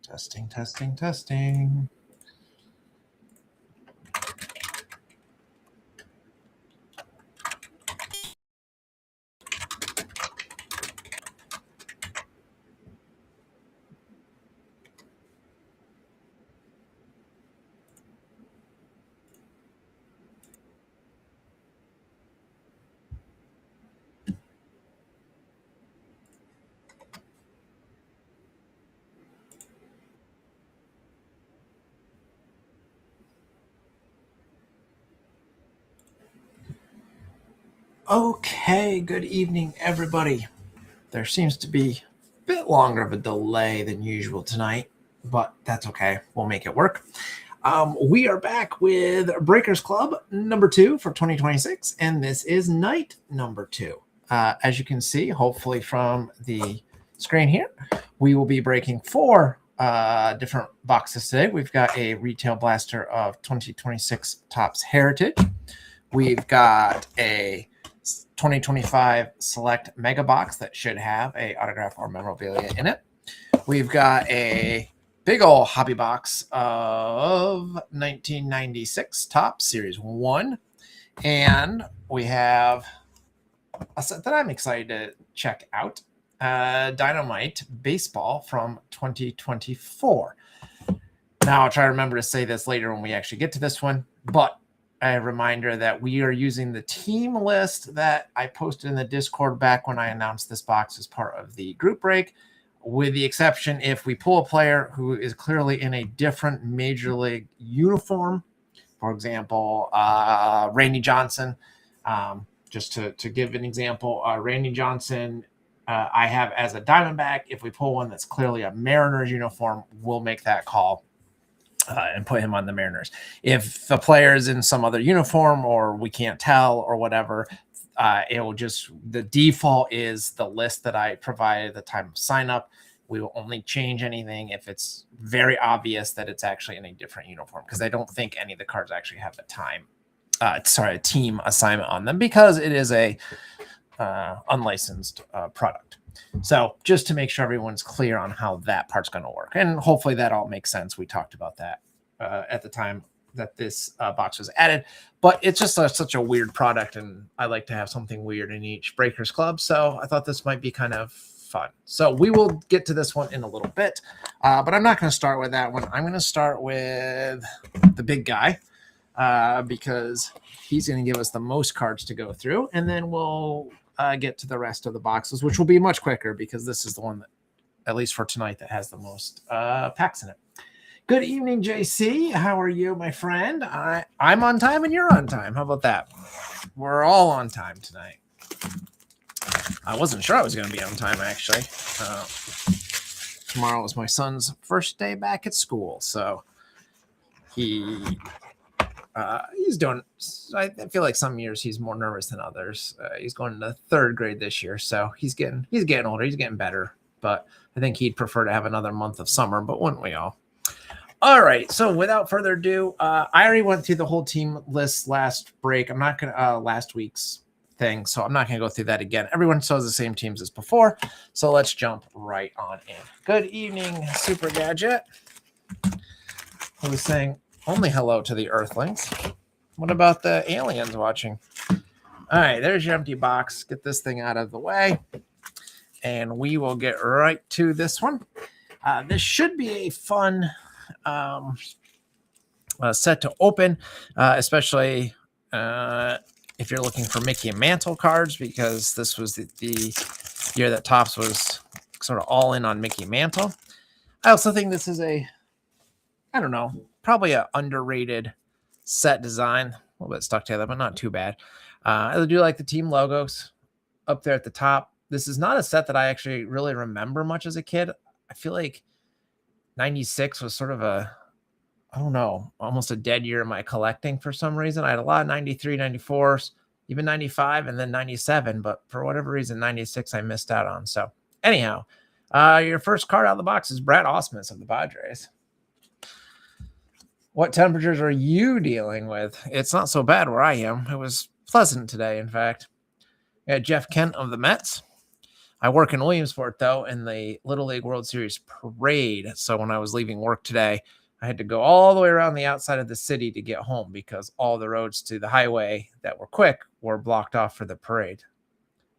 Testing, testing, testing. Okay, good evening, everybody. There seems to be a bit longer of a delay than usual tonight, but that's okay. We'll make it work. We are back with Breakers Club number 2 for 2026, and this is night number 2. As you can see, hopefully from the screen here, we will be breaking 4 different boxes today. We've got a Retail Blaster of 2026 Topps Heritage. We've got a 2025 Select Mega Box that should have a autograph or memorabilia in it. We've got a big old hobby box of 1996 Topps Series 1. And we have a set that I'm excited to check out. Dynamite Baseball from 2024. Now, I'll try to remember to say this later when we actually get to this one, but a reminder that we are using the team list that I posted in the Discord back when I announced this box as part of the group break, with the exception if we pull a player who is clearly in a different major league uniform. For example, Randy Johnson. Just to give an example, Randy Johnson, I have as a Diamondback. If we pull one that's clearly a Mariners uniform, we'll make that call and put him on the Mariners. If the player is in some other uniform or we can't tell or whatever, it will just, the default is the list that I provided at the time of sign up. We will only change anything if it's very obvious that it's actually in a different uniform, because I don't think any of the cards actually have a team assignment on them, because it is a unlicensed product. So just to make sure everyone's clear on how that part's going to work, and hopefully that all makes sense. We talked about that at the time that this box was added, but it's just such a weird product, and I like to have something weird in each Breakers Club, so I thought this might be kind of fun. So we will get to this one in a little bit, but I'm not going to start with that one. I'm going to start with the big guy, because he's going to give us the most cards to go through, and then we'll get to the rest of the boxes, which will be much quicker because this is the one that, at least for tonight, that has the most packs in it. Good evening, JC. How are you, my friend? I'm on time and you're on time. How about that? We're all on time tonight. I wasn't sure I was going to be on time, actually. Tomorrow is my son's first day back at school, so he's doing, I feel like some years he's more nervous than others. He's going into 3rd grade this year, so he's getting older. He's getting better, but I think he'd prefer to have another month of summer, but wouldn't we all? All right, so without further ado, I already went through the whole team list last break. I'm not going to, last week's thing, so I'm not going to go through that again. Everyone still has the same teams as before, so let's jump right on in. Good evening, Super Gadget. I was saying only hello to the Earthlings. What about the aliens watching? All right, there's your empty box. Get this thing out of the way, and we will get right to this one. This should be a fun set to open, especially if you're looking for Mickey and Mantle cards, because this was the year that Topps was sort of all in on Mickey Mantle. I also think this is probably an underrated set design. A little bit stuck together, but not too bad. I do like the team logos up there at the top. This is not a set that I actually really remember much as a kid. I feel like 96 was sort of almost a dead year in my collecting for some reason. I had a lot of 93, 94s, even 95, and then 97, but for whatever reason, 96 I missed out on. So anyhow, your first card out of the box is Brad Ausmus of the Padres. What temperatures are you dealing with? It's not so bad where I am. It was pleasant today, in fact. We got Jeff Kent of the Mets. I work in Williamsport, though, in the Little League World Series parade. So when I was leaving work today, I had to go all the way around the outside of the city to get home because all the roads to the highway that were quick were blocked off for the parade.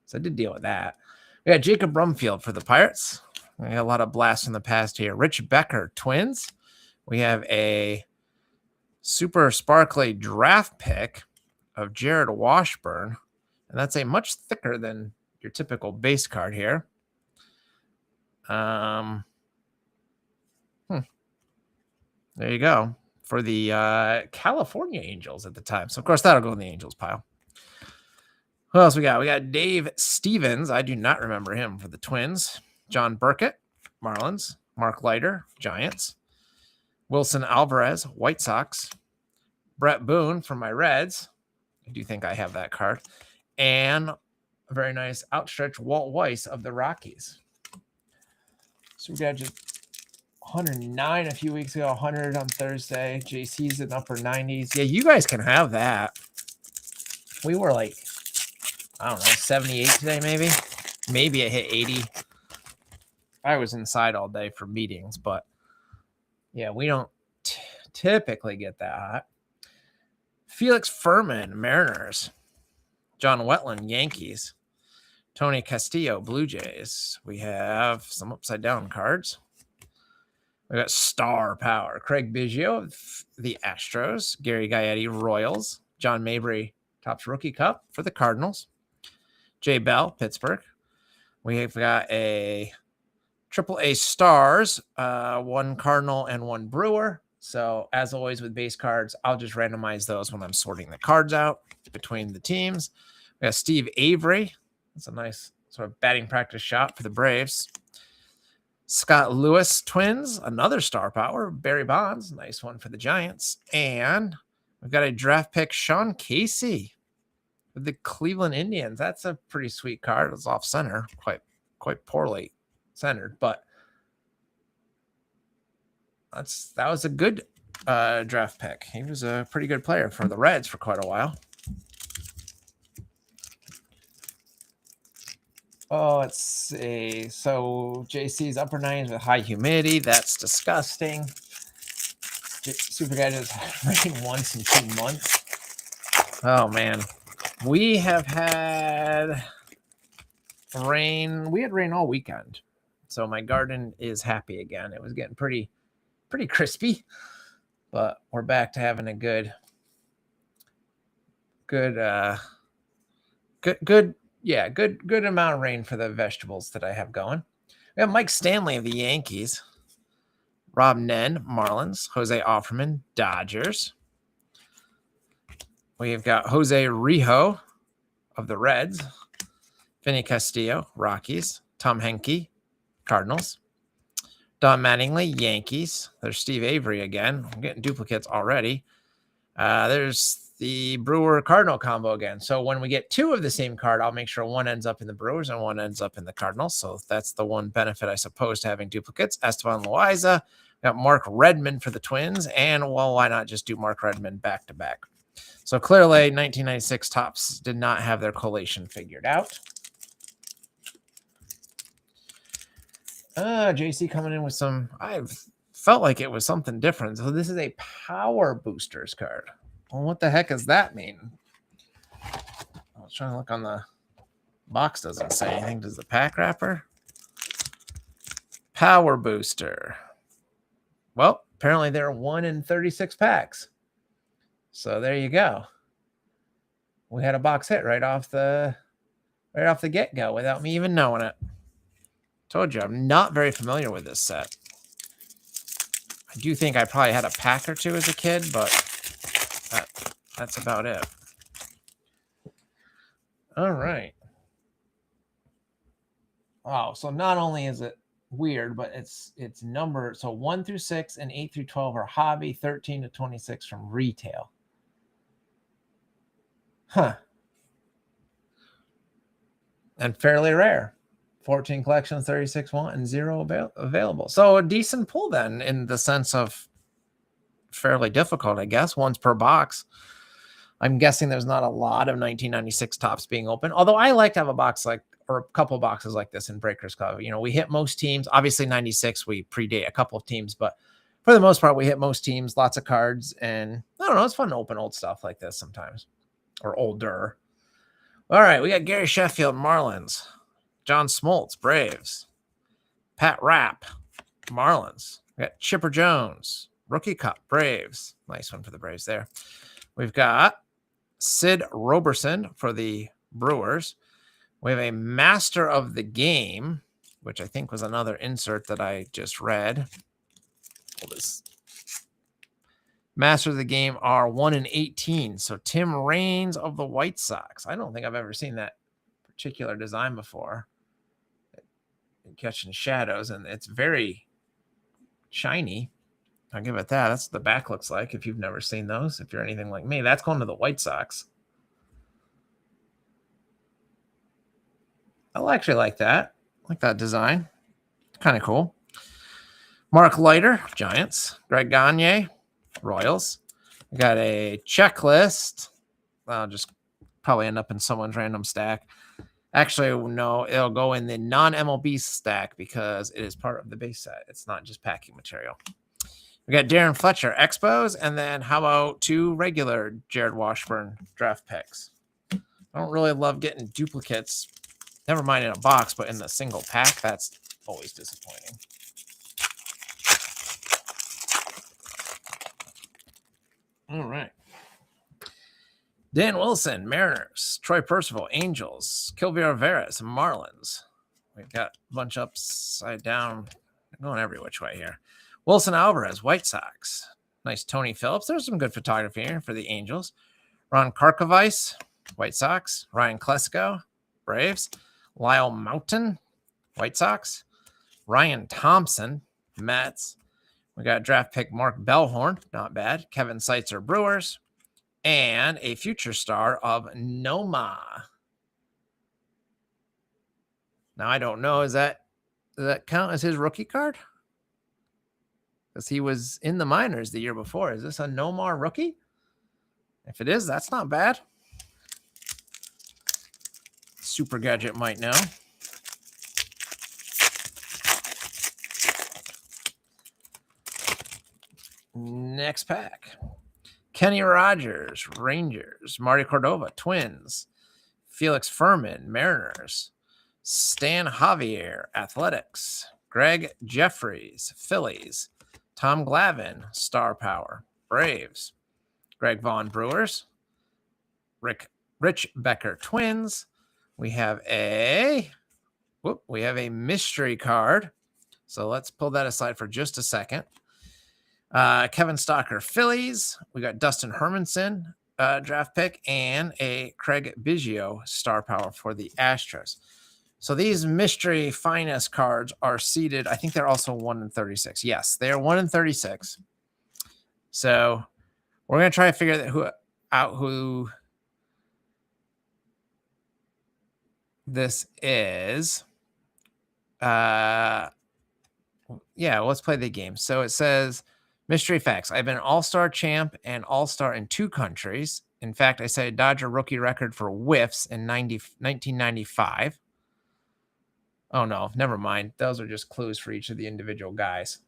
So I did deal with that. We got Jacob Brumfield for the Pirates. We got a lot of blasts in the past here. Rich Becker, Twins. We have a super sparkly draft pick of Jared Washburn, and that's a much thicker than your typical base card here. There you go for the California Angels at the time. So, of course, that'll go in the Angels pile. Who else we got? We got Dave Stevens. I do not remember him for the Twins. John Burkett, Marlins. Mark Leiter, Giants. Wilson Alvarez, White Sox. Brett Boone for my Reds. I do think I have that card. And a very nice outstretched Walt Weiss of the Rockies. So we got just 109 a few weeks ago, 100 on Thursday. JC's in upper 90s. Yeah, you guys can have that. We were like, I don't know, 78 today maybe. Maybe it hit 80. I was inside all day for meetings, but yeah, we don't typically get that hot. Felix Furman, Mariners. John Wetland, Yankees. Tony Castillo, Blue Jays. We have some upside down cards. We got Star Power. Craig Biggio of the Astros. Gary Gaetti, Royals. John Mabry, Topps Rookie Cup for the Cardinals. Jay Bell, Pittsburgh. We've got a AAA Stars, one Cardinal and one Brewer. So as always with base cards, I'll just randomize those when I'm sorting the cards out between the teams. We got Steve Avery. That's a nice sort of batting practice shot for the Braves. Scott Lewis, Twins, another Star Power. Barry Bonds, nice one for the Giants. And we've got a draft pick, Sean Casey with the Cleveland Indians. That's a pretty sweet card. It's off center, quite poorly centered, but that was a good draft pick. He was a pretty good player for the Reds for quite a while. Oh, let's see. So JC's upper 90s with high humidity. That's disgusting. Super Guy just rained once in 2 months. Oh, man. We have had rain. We had rain all weekend. So my garden is happy again. It was getting pretty crispy, but we're back to having a good amount of rain for the vegetables that I have going. We have Mike Stanley of the Yankees, Rob Nen, Marlins, Jose Offerman, Dodgers. We've got Jose Rijo of the Reds, Vinny Castillo, Rockies, Tom Henke, Cardinals, Don Mattingly, Yankees. There's Steve Avery again. I'm getting duplicates already. There's the Brewer Cardinal combo again. So when we get two of the same card, I'll make sure one ends up in the Brewers and one ends up in the Cardinals. So that's the one benefit, I suppose, to having duplicates. Esteban Loaiza. Got Mark Redmond for the Twins. And, well, why not just do Mark Redmond back-to-back? So clearly 1996 Topps did not have their collation figured out. JC coming in with some, I felt like it was something different. So this is a Power Boosters card. Well, what the heck does that mean? I was trying to look on the box. Doesn't say anything. Does the pack wrapper? Power Booster. Well, apparently they're 1 in 36 packs. So there you go. We had a box hit right off the get-go without me even knowing it. Told you, I'm not very familiar with this set. I do think I probably had a pack or two as a kid, but that's about it. All right. Oh, so not only is it weird, but it's numbered. So 1 through 6 and 8 through 12 are hobby, 13 to 26 from retail. Huh. And fairly rare. 14 collections, 36 want, and 0 available. So a decent pull then, in the sense of fairly difficult, I guess. One's per box. I'm guessing there's not a lot of 1996 Topps being open. Although I like to have a box like or a couple boxes like this in Breakers Club. You know, we hit most teams. Obviously, 96, we predate a couple of teams, but for the most part, we hit most teams, lots of cards. And I don't know, it's fun to open old stuff like this sometimes, or older. All right, we got Gary Sheffield, Marlins. John Smoltz, Braves. Pat Rapp, Marlins. We got Chipper Jones, Rookie Cup, Braves. Nice one for the Braves there. We've got Sid Roberson for the Brewers. We have a Master of the Game, which I think was another insert that I just read. This Master of the Game are 1/18. So Tim Raines of the White Sox. I don't think I've ever seen that particular design before. Catching shadows, and it's very shiny. I'll give it that. That's what the back looks like if you've never seen those. If you're anything like me, that's going to the White Sox. I actually like that. I like that design. Kind of cool. Mark Leiter, Giants. Greg Gagne, Royals. We got a checklist. I'll just probably end up in someone's random stack. Actually, no, it'll go in the non-MLB stack because it is part of the base set. It's not just packing material. We got Darren Fletcher, Expos, and then how about 2 regular Jared Washburn draft picks? I don't really love getting duplicates, never mind in a box, but in the single pack, that's always disappointing. All right. Dan Wilson, Mariners. Troy Percival, Angels. Kilvio Veras, Marlins. We've got a bunch upside down. I'm going every which way here. Wilson Alvarez, White Sox. Nice Tony Phillips. There's some good photography here for the Angels. Ron Karkovice, White Sox. Ryan Klesko, Braves. Lyle Mountain, White Sox. Ryan Thompson, Mets. We got draft pick Mark Bellhorn, not bad. Kevin Seitzer, Brewers. And a future star of Noma. Now, I don't know. Does that count as his rookie card? Because he was in the minors the year before. Is this a Nomar rookie? If it is, that's not bad. Super Gadget might know. Next pack. Kenny Rogers, Rangers. Marty Cordova, Twins. Felix Furman, Mariners. Stan Javier, Athletics. Greg Jeffries, Phillies. Tom Glavine, Star Power, Braves. Greg Vaughn, Brewers. Rich Becker, Twins. We have a mystery card. So let's pull that aside for just a second. Kevin Stalker, Phillies. We got Dustin Hermanson, draft pick, and a Craig Biggio, Star Power for the Astros. So these mystery finest cards are seeded. I think they're also 1/36. Yes, they are 1/36. So we're gonna try to figure out who this is. Yeah, let's play the game. So it says mystery facts. I've been all-star champ and all-star in 2 countries. In fact, I set a Dodger rookie record for whiffs in 1995. Oh, no, never mind. Those are just clues for each of the individual guys.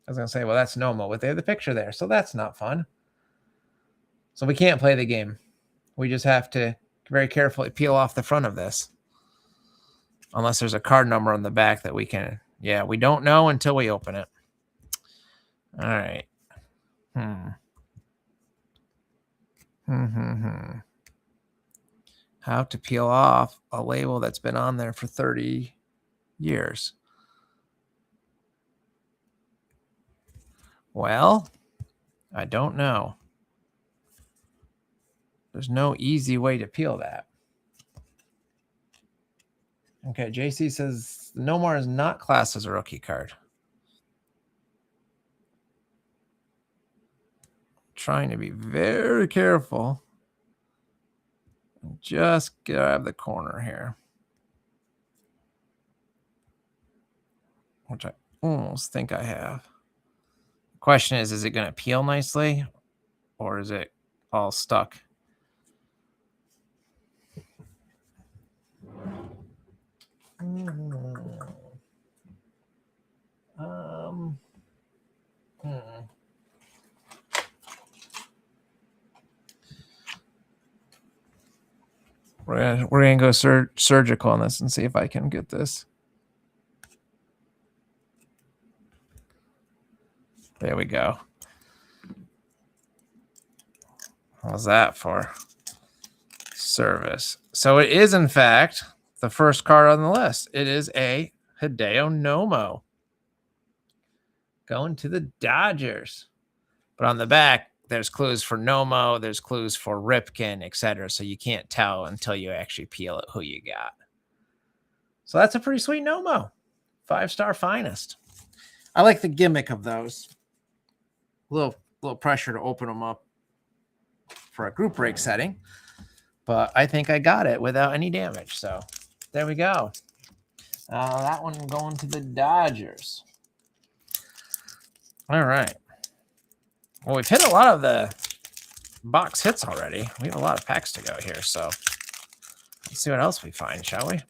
I was going to say, well, that's Noma, but they have the picture there, so that's not fun. So we can't play the game. We just have to very carefully peel off the front of this. Unless there's a card number on the back that we can... Yeah, we don't know until we open it. All right. How to peel off a label that's been on there for 30 years. Well, I don't know. There's no easy way to peel that. Okay, JC says Nomar is not classed as a rookie card. Trying to be very careful. Just grab the corner here. Which I almost think I have. The question is it going to peel nicely? Or is it all stuck? We're gonna go surgical on this and see if I can get this. There we go. How's that for service? So it is, in fact, the first card on the list. It is a Hideo Nomo going to the Dodgers. But on the back, there's clues for Nomo, there's clues for Ripken, etc. So you can't tell until you actually peel it who you got. So that's a pretty sweet Nomo. 5-star finest. I like the gimmick of those. A little pressure to open them up for a group break setting. But I think I got it without any damage. So there we go. That one going to the Dodgers. All right. Well, we've hit a lot of the box hits already. We have a lot of packs to go here. So let's see what else we find, shall we?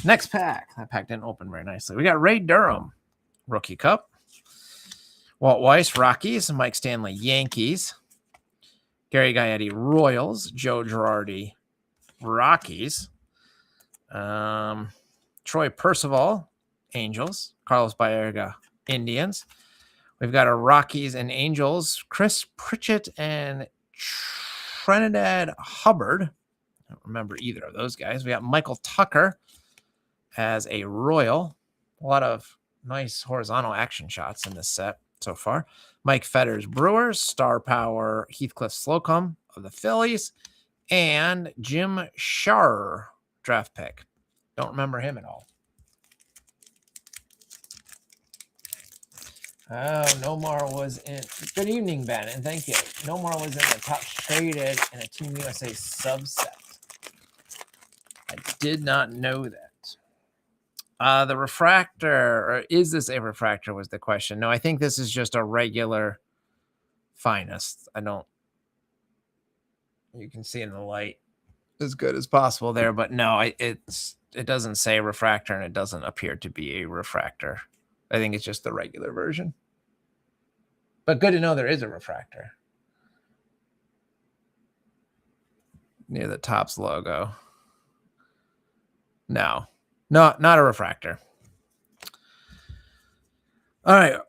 Next pack. That pack didn't open very nicely. We got Ray Durham, Rookie Cup. Walt Weiss, Rockies. Mike Stanley, Yankees. Gary Gaetti, Royals. Joe Girardi, Rockies. Troy Percival, Angels. Carlos Baerga, Indians. We've got a Rockies and Angels. Chris Pritchett and Trinidad Hubbard. I don't remember either of those guys. We got Michael Tucker as a Royal. A lot of nice horizontal action shots in this set so far. Mike Fetters, Brewers. Star Power, Heathcliff Slocum of the Phillies. And Jim Scharrer, draft pick. Don't remember him at all. Oh, Nomar was in. Good evening, Ben, and thank you. Nomar was in the top traded in a Team USA subset. I did not know that. The refractor, or is this a refractor, was the question. No, I think this is just a regular finest. You can see in the light as good as possible there, but no, it doesn't say refractor, and it doesn't appear to be a refractor. I think it's just the regular version. But good to know there is a refractor near the Topps logo. No, not a refractor. All right.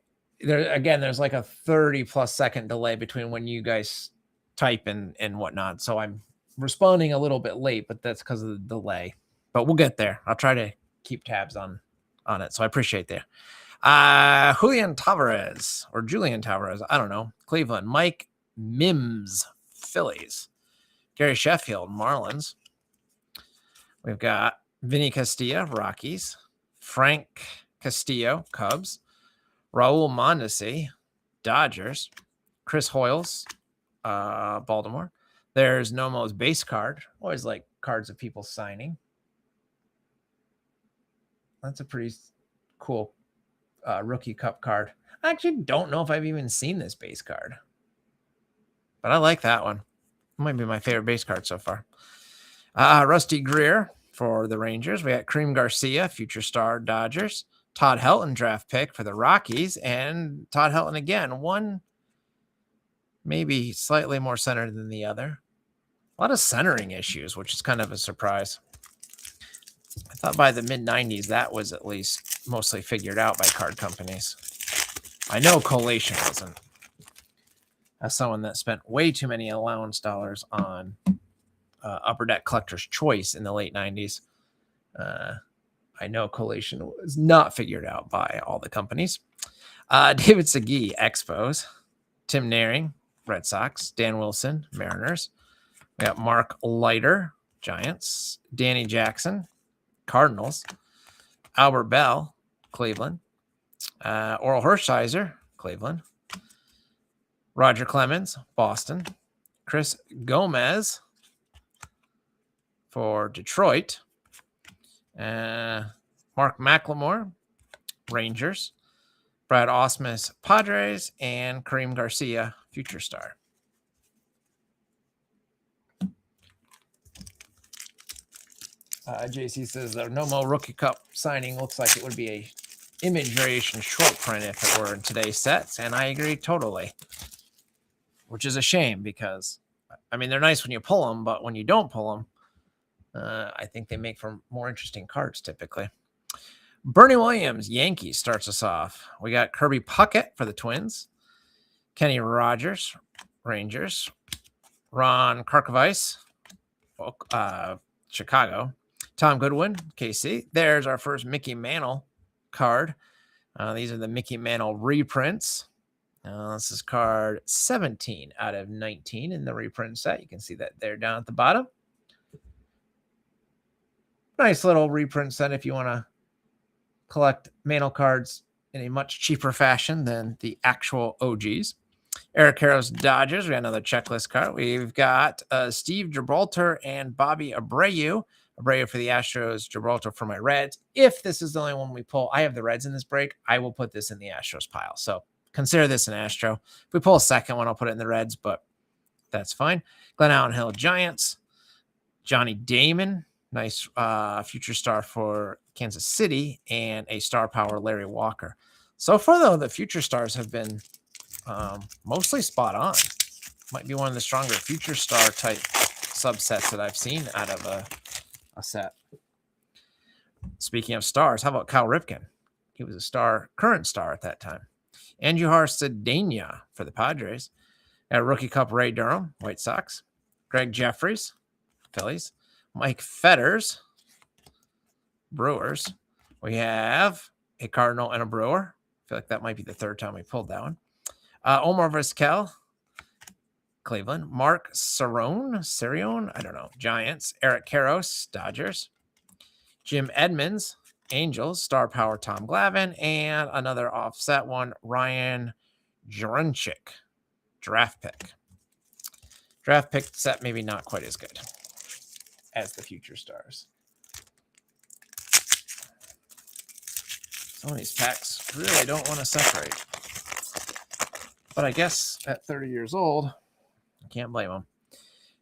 There's like a 30+ second delay between when you guys type and whatnot. So I'm responding a little bit late, but that's because of the delay. But we'll get there. I'll try to keep tabs on it. So I appreciate that. Julian Tavares, I don't know. Cleveland. Mike Mims, Phillies. Gary Sheffield, Marlins. We've got Vinny Castilla, Rockies. Frank Castillo, Cubs. Raul Mondesi, Dodgers. Chris Hoyles, Baltimore. There's Nomo's base card. Always like cards of people signing. That's a pretty cool Rookie Cup card. I actually don't know if I've even seen this base card, but I like that one. It might be my favorite base card so far. Rusty Greer for the Rangers. We got Kareem Garcia, future star, Dodgers. Todd Helton, draft pick for the Rockies. And Todd Helton again, one maybe slightly more centered than the other. A lot of centering issues, which is kind of a surprise. I thought by the mid-90s that was at least mostly figured out by card companies. I know Collation wasn't. As someone that spent way too many allowance dollars on Upper Deck Collector's Choice in the late 90s, I know Collation was not figured out by all the companies. David Segui, Expos. Tim Naring, Red Sox. Dan Wilson, Mariners. We got Mark Leiter, Giants. Danny Jackson, Cardinals. Albert Bell, Cleveland. Oral Hershiser, Cleveland. Roger Clemens, Boston. Chris Gomez for Detroit. Mark McLemore, Rangers. Brad Ausmus, Padres. And Kareem Garcia, future star. JC says the Nomo Rookie Cup signing looks like it would be a image variation short print if it were in today's sets, and I agree totally. Which is a shame because, I mean, they're nice when you pull them, but when you don't pull them, I think they make for more interesting cards typically. Bernie Williams, Yankees, starts us off. We got Kirby Puckett for the Twins. Kenny Rogers, Rangers. Ron Karkovice, Chicago. Tom Goodwin, KC. There's our first Mickey Mantle card. These are the Mickey Mantle reprints. This is card 17 out of 19 in the reprint set. You can see that there down at the bottom. Nice little reprint set if you want to collect Mantle cards in a much cheaper fashion than the actual OGs. Eric Karros, Dodgers. We got another checklist card. We've got Steve Gibraltar and Bobby Abreu. Abreu for the Astros, Gibraltar for my Reds. If this is the only one we pull, I have the Reds in this break. I will put this in the Astros pile. So consider this an Astro. If we pull a second one, I'll put it in the Reds, but that's fine. Glenn Allen Hill, Giants. Johnny Damon, nice future star for Kansas City, and a star power Larry Walker. So far, though, the future stars have been mostly spot on. Might be one of the stronger future star type subsets that I've seen out of a set. Speaking of stars, how about Cal Ripken? He was a star, current star at that time. Andujar Cedeno for the Padres. Rookie Cup Ray Durham, White Sox. Greg Jeffries, Phillies. Mike Fetters, Brewers. We have a Cardinal and a Brewer. I feel like that might be the third time we pulled that one. Omar Vizquel, Cleveland. Mark Sirione, I don't know, Giants. Eric Karros, Dodgers. Jim Edmonds, Angels. Star Power Tom Glavine. And another offset one, Ryan Jurunchik, draft pick. Draft pick set maybe not quite as good as the future stars. Some of these packs really don't want to separate. But I guess at 30 years old, I can't blame them.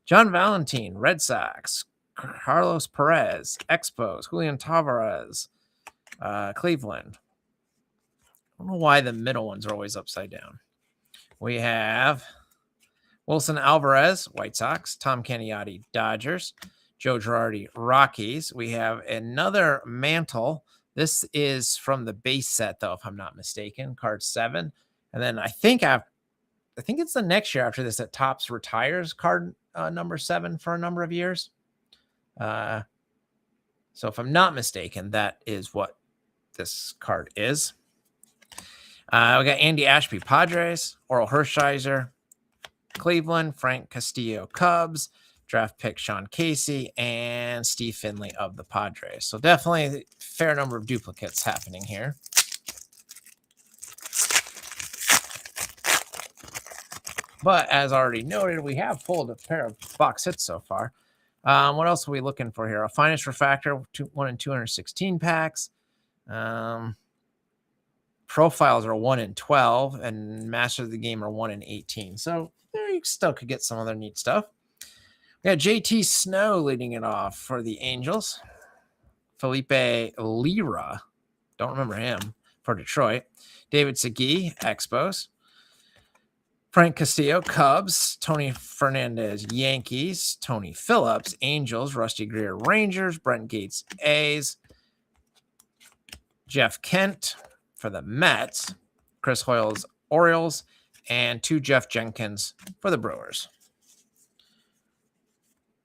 John Valentin, Red Sox. Carlos Perez, Expos. Julian Tavares, Cleveland. I don't know why the middle ones are always upside down. We have Wilson Alvarez, White Sox. Tom Caniati, Dodgers. Joe Girardi, Rockies. We have another Mantle. This is from the base set, though, if I'm not mistaken. Card 7. And then I think it's the next year after this that Topps retires card number 7 for a number of years. So if I'm not mistaken, that is what this card is. We got Andy Ashby, Padres. Oral Hershiser, Cleveland. Frank Castillo, Cubs. Draft pick Sean Casey, and Steve Finley of the Padres. So definitely a fair number of duplicates happening here. But as already noted, we have pulled a pair of box hits so far. What else are we looking for here? A Finest Refractor, 1 in 216 packs. Profiles are 1 in 12, and Masters of the Game are 1 in 18. So there you still could get some other neat stuff. We got JT Snow leading it off for the Angels. Felipe Lira, don't remember him, for Detroit. David Segui, Expos. Frank Castillo, Cubs. Tony Fernandez, Yankees. Tony Phillips, Angels. Rusty Greer, Rangers. Brent Gates, A's. Jeff Kent for the Mets. Chris Hoiles, Orioles. And 2 Jeff Jenkins for the Brewers.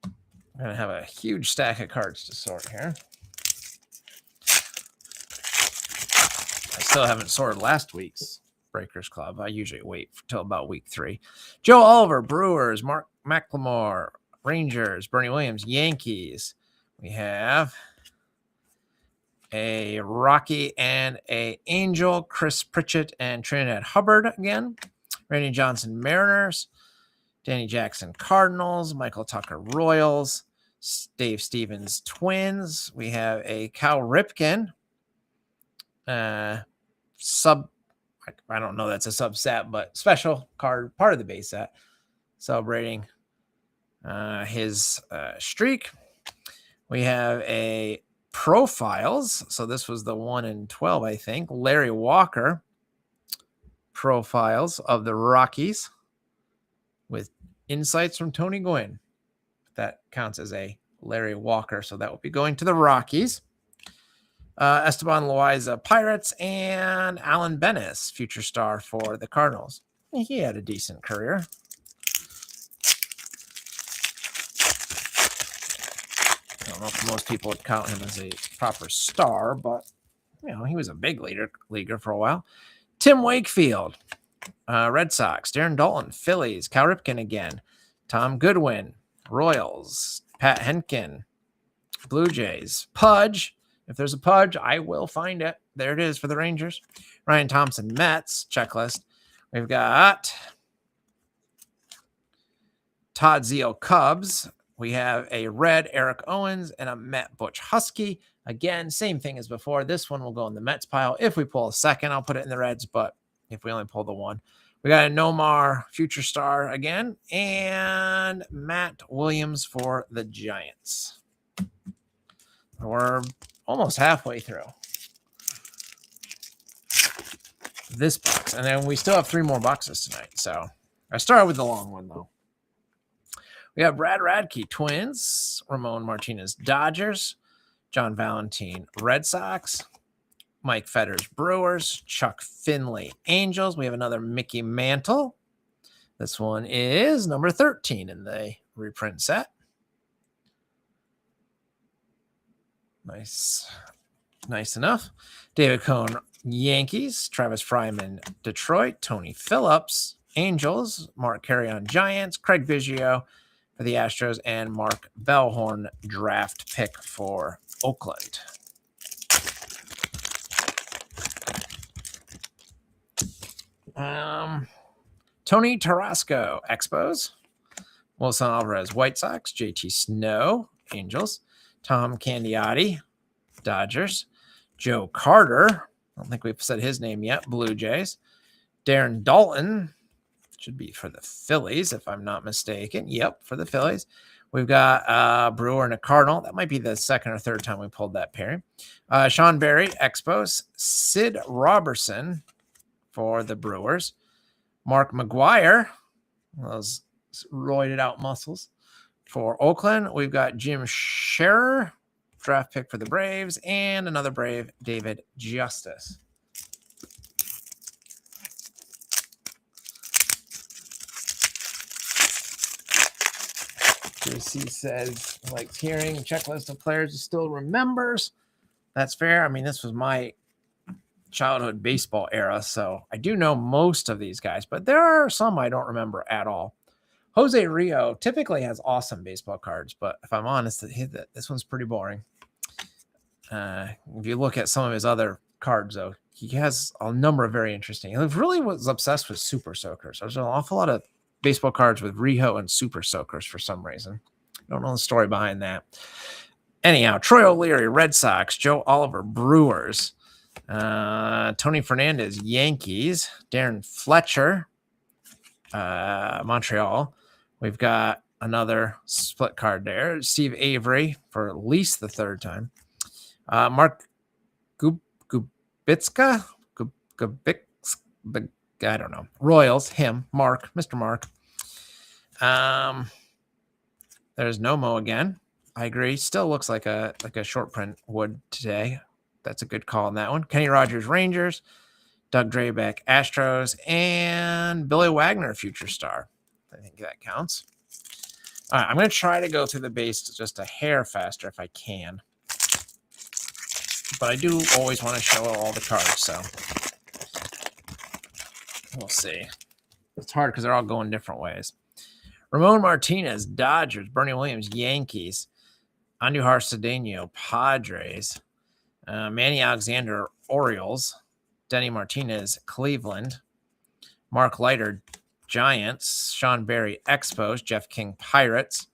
I'm going to have a huge stack of cards to sort here. I still haven't sorted last week's Breakers Club. I usually wait until about week 3. Joe Oliver, Brewers. Mark McLemore, Rangers. Bernie Williams, Yankees. We have a Rocky and a Angel. Chris Pritchett and Trinidad Hubbard again. Randy Johnson, Mariners. Danny Jackson, Cardinals. Michael Tucker, Royals. Dave Stevens, Twins. We have a Cal Ripken I don't know that's a subset, but special card, part of the base set, celebrating his streak. We have a Profiles. So this was the 1 in 12, I think. Larry Walker Profiles of the Rockies with insights from Tony Gwynn. That counts as a Larry Walker. So that will be going to the Rockies. Esteban Loaiza, Pirates, and Alan Bennis, future star for the Cardinals. He had a decent career. I don't know if most people would count him as a proper star, but he was a big leaguer for a while. Tim Wakefield, Red Sox. Darren Daulton, Phillies. Cal Ripken again. Tom Goodwin, Royals. Pat Henkin, Blue Jays. Pudge. If there's a Pudge, I will find it. There it is for the Rangers. Ryan Thompson, Mets. Checklist. We've got Todd Zeal, Cubs. We have a red Eric Owens and a Met Butch Husky. Again, same thing as before. This one will go in the Mets pile. If we pull a second, I'll put it in the Reds, but if we only pull the one. We got a Nomar future star again, and Matt Williams for the Giants. We're almost halfway through this box, and then we still have 3 more boxes tonight. So I started with the long one, though. We have Brad Radke, Twins. Ramon Martinez, Dodgers. John Valentine, Red Sox. Mike Fetters, Brewers. Chuck Finley, Angels. We have another Mickey Mantle. This one is number 13 in the reprint set. Nice enough. David Cone, Yankees. Travis Fryman, Detroit. Tony Phillips, Angels. Mark Carrion, Giants. Craig Biggio for the Astros, and Mark Bellhorn, draft pick for Oakland. Tony Tarasco, Expos. Wilson Alvarez, White Sox. JT Snow, Angels. Tom Candiotti, Dodgers. Joe Carter, I don't think we've said his name yet, Blue Jays. Darren Daulton, should be for the Phillies, if I'm not mistaken. Yep, for the Phillies. We've got Brewer and a Cardinal. That might be the second or third time we pulled that pairing. Sean Berry, Expos. Sid Robertson for the Brewers. Mark McGuire, those roided out muscles, for Oakland. We've got Jim Scherer, draft pick for the Braves, and another Brave, David Justice. JC says, likes hearing checklist of players he still remembers. That's fair. I mean, this was my childhood baseball era, so I do know most of these guys, but there are some I don't remember at all. Jose Rio typically has awesome baseball cards, but if I'm honest, this one's pretty boring. If you look at some of his other cards, though, he has a number of very interesting. He really was obsessed with Super Soakers. There's an awful lot of baseball cards with Rio and Super Soakers for some reason. I don't know the story behind that. Anyhow, Troy O'Leary, Red Sox. Joe Oliver, Brewers. Tony Fernandez, Yankees. Darren Fletcher, Montreal. We've got another split card there. Steve Avery for at least the third time. Mark Gubicka, I don't know. Royals, him, Mark, Mr. Mark. There's Nomo again. I agree. Still looks like a short print would today. That's a good call on that one. Kenny Rogers, Rangers. Doug Drabek, Astros, and Billy Wagner, future star. I think that counts. All right, I'm going to try to go through the base just a hair faster if I can. But I do always want to show all the cards, so we'll see. It's hard because they're all going different ways. Ramon Martinez, Dodgers. Bernie Williams, Yankees. Andujar Cedeno, Padres. Manny Alexander, Orioles. Denny Martinez, Cleveland. Mark Leiter, Giants. Sean Berry, Expos. Jeff King, Pirates.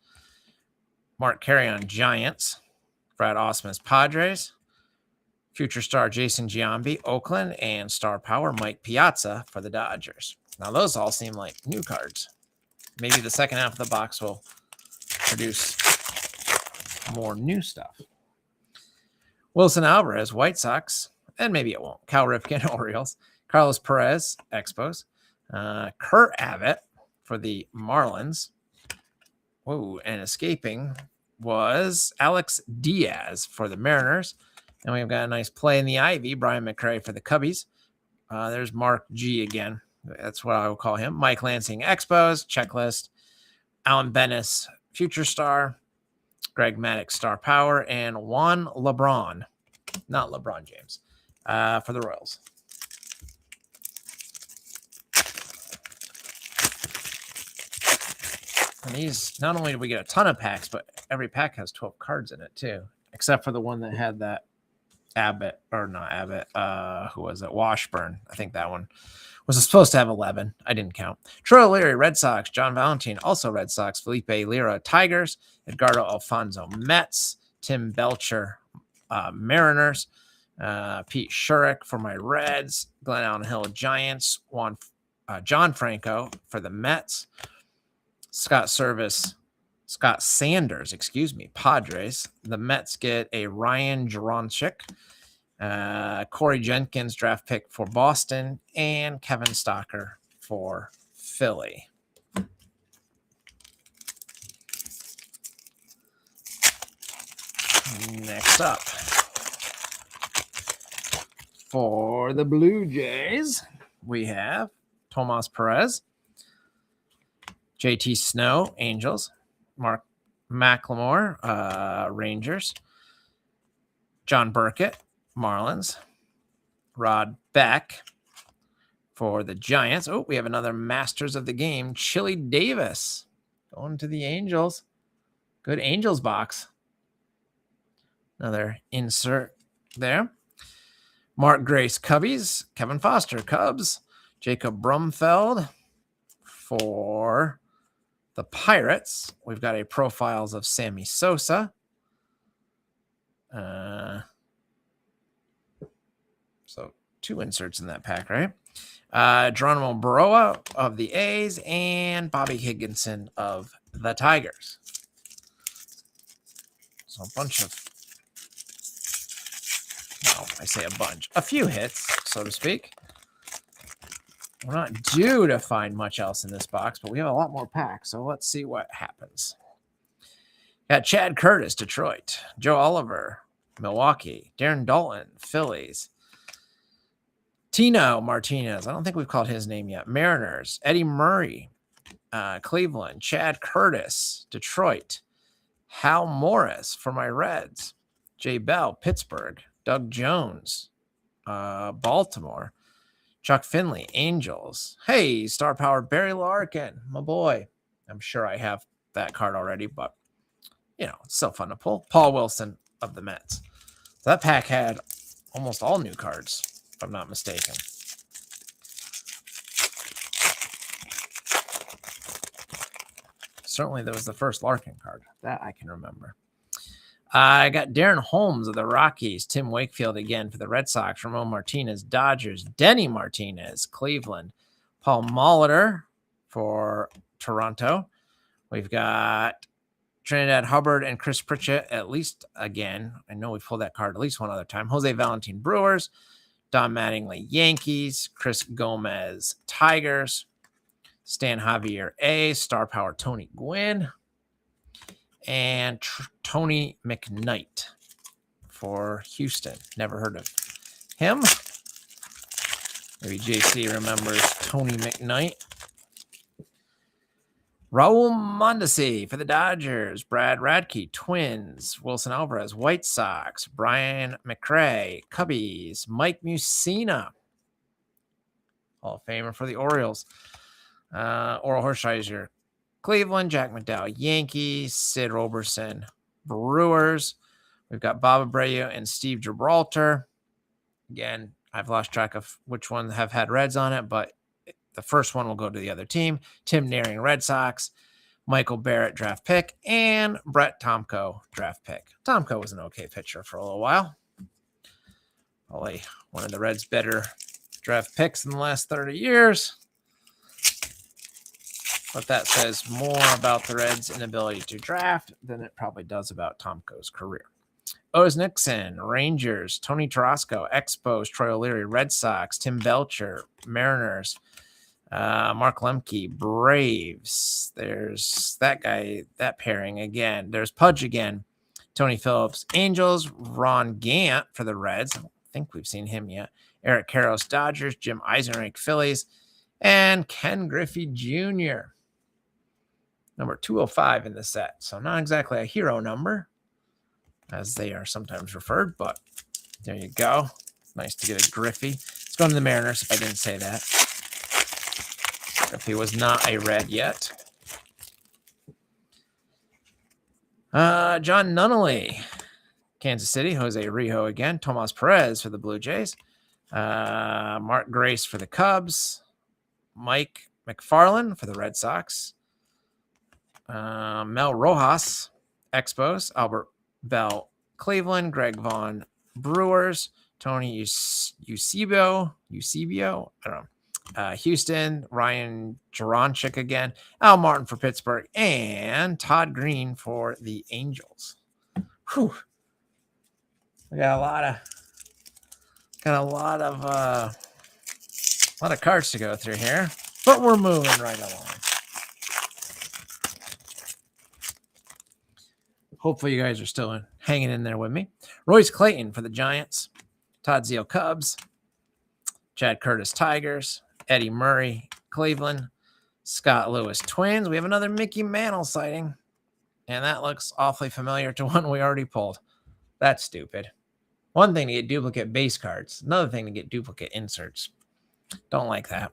Mark Carrion, Giants. Brad Ausmus, Padres. Future star Jason Giambi, Oakland. And star power Mike Piazza for the Dodgers. Now, those all seem like new cards. Maybe the second half of the box will produce more new stuff. Wilson Alvarez, White Sox. And maybe it won't. Cal Ripken, Orioles. Carlos Perez, Expos. Kurt Abbott for the Marlins. Whoa, and escaping was Alex Diaz for the Mariners. And we've got a nice play in the Ivy, Brian McRae for the Cubbies. There's Mark G again. That's what I will call him. Mike Lansing, Expos, checklist. Alan Bennis, Future Star. Greg Maddux, Star Power. And Juan LeBron, not LeBron James, for the Royals. And these, not only do we get a ton of packs, but every pack has 12 cards in it too, except for the one that had that Abbott, or not Abbott, who was it? Washburn. I think that one was supposed to have 11. I didn't count. Troy O'Leary, Red Sox. John Valentine, also Red Sox. Felipe Lira, Tigers. Edgardo Alfonso, Mets. Tim Belcher, Mariners. Pete Shurik for my Reds. Glenn Allen Hill, Giants. John Franco for the Mets. Scott Sanders, Padres. The Mets get a Ryan Jaronchik. Corey Jenkins, draft pick for Boston, and Kevin Stocker for Philly. Next up, for the Blue Jays, we have Tomas Perez, JT Snow, Angels, Mark McLemore, Rangers, John Burkett, Marlins, Rod Beck for the Giants. Oh, we have another Masters of the Game, Chili Davis going to the Angels. Good Angels box. Another insert there. Mark Grace, Cubbies, Kevin Foster, Cubs, Jacob Brumfeld for the Pirates. We've got a profiles of Sammy Sosa. So 2 inserts in that pack, right? Geronimo Baroa of the A's and Bobby Higginson of the Tigers. So a bunch of, well, I say a bunch, a few hits, so to speak. We're not due to find much else in this box, but we have a lot more packs, so let's see what happens. Got Chad Curtis, Detroit. Joe Oliver, Milwaukee. Darren Dalton, Phillies. Tino Martinez, I don't think we've called his name yet. Mariners. Eddie Murray, Cleveland. Chad Curtis, Detroit. Hal Morris for my Reds. Jay Bell, Pittsburgh. Doug Jones, Baltimore. Chuck Finley, Angels. Hey, Star Power, Barry Larkin, my boy. I'm sure I have that card already, but, you know, it's still fun to pull. Paul Wilson of the Mets. So that pack had almost all new cards, if I'm not mistaken. Certainly, that was the first Larkin card. That I can remember. I got Darren Holmes of the Rockies, Tim Wakefield again for the Red Sox, Ramon Martinez, Dodgers, Denny Martinez, Cleveland, Paul Molitor for Toronto. We've got Trinidad Hubbard and Chris Pritchett, at least again. I know we pulled that card at least one other time. Jose Valentin, Brewers, Don Mattingly, Yankees, Chris Gomez, Tigers, Stan Javier A, Star Power, Tony Gwynn, and Tony McKnight for Houston. Never heard of him. Maybe JC remembers Tony McKnight. Raul Mondesi for the Dodgers. Brad Radke, Twins. Wilson Alvarez, White Sox. Brian McRae, Cubbies. Mike Mussina, Hall of Famer for the Orioles. Oral Hershiser, Cleveland. Jack McDowell, Yankees. Sid Roberson, Brewers. We've got Bob Abreu and Steve Gibraltar. Again, I've lost track of which ones have had Reds on it, but the first one will go to the other team. Tim Naring, Red Sox. Michael Barrett, draft pick. And Brett Tomko, draft pick. Tomko was an okay pitcher for a little while. Probably one of the Reds' better draft picks in the last 30 years. But that says more about the Reds' inability to draft than it probably does about Tomko's career. Otis Nixon, Rangers. Tony Tarasco, Expos. Troy O'Leary, Red Sox. Tim Belcher, Mariners. Mark Lemke, Braves. There's that guy, that pairing again. There's Pudge again. Tony Phillips, Angels. Ron Gant for the Reds. I don't think we've seen him yet. Eric Karros, Dodgers. Jim Eisenreich, Phillies. And Ken Griffey Jr., number 205 in the set. So not exactly a hero number, as they are sometimes referred, but there you go. Nice to get a Griffey. Let's go to the Mariners if I didn't say that. Griffey was not a red yet. John Nunnally, Kansas City. Jose Rijo again. Tomas Perez for the Blue Jays. Mark Grace for the Cubs. Mike McFarland for the Red Sox. Mel Rojas, Expos. Albert Bell, Cleveland. Greg Vaughn, Brewers. Tony Eusebio, I don't know. Houston. Ryan Jaronchik again. Al Martin for Pittsburgh. And Todd Green for the Angels. Whew. We got a lot of cards to go through here, but we're moving right along. Hopefully you guys are still hanging in there with me. Royce Clayton for the Giants. Todd Zeal, Cubs. Chad Curtis, Tigers. Eddie Murray, Cleveland. Scott Lewis, Twins. We have another Mickey Mantle sighting, and that looks awfully familiar to one we already pulled. That's stupid. One thing to get duplicate base cards. Another thing to get duplicate inserts. Don't like that.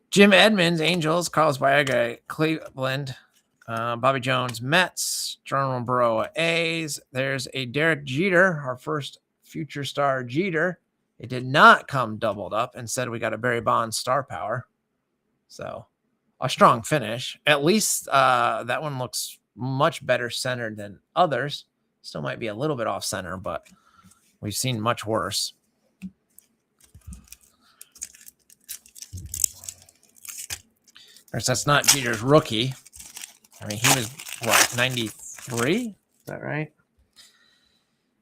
Jim Edmonds, Angels. Carlos Baerga, Cleveland. Bobby Jones, Mets. Jerome Baroa, A's. There's a Derek Jeter, our first future star Jeter. It did not come doubled up. Instead, we got a Barry Bonds star power. So, a strong finish. At least that one looks much better centered than others. Still might be a little bit off center, but we've seen much worse. Of course, that's not Jeter's rookie. I mean, he was, what, 93? Is that right?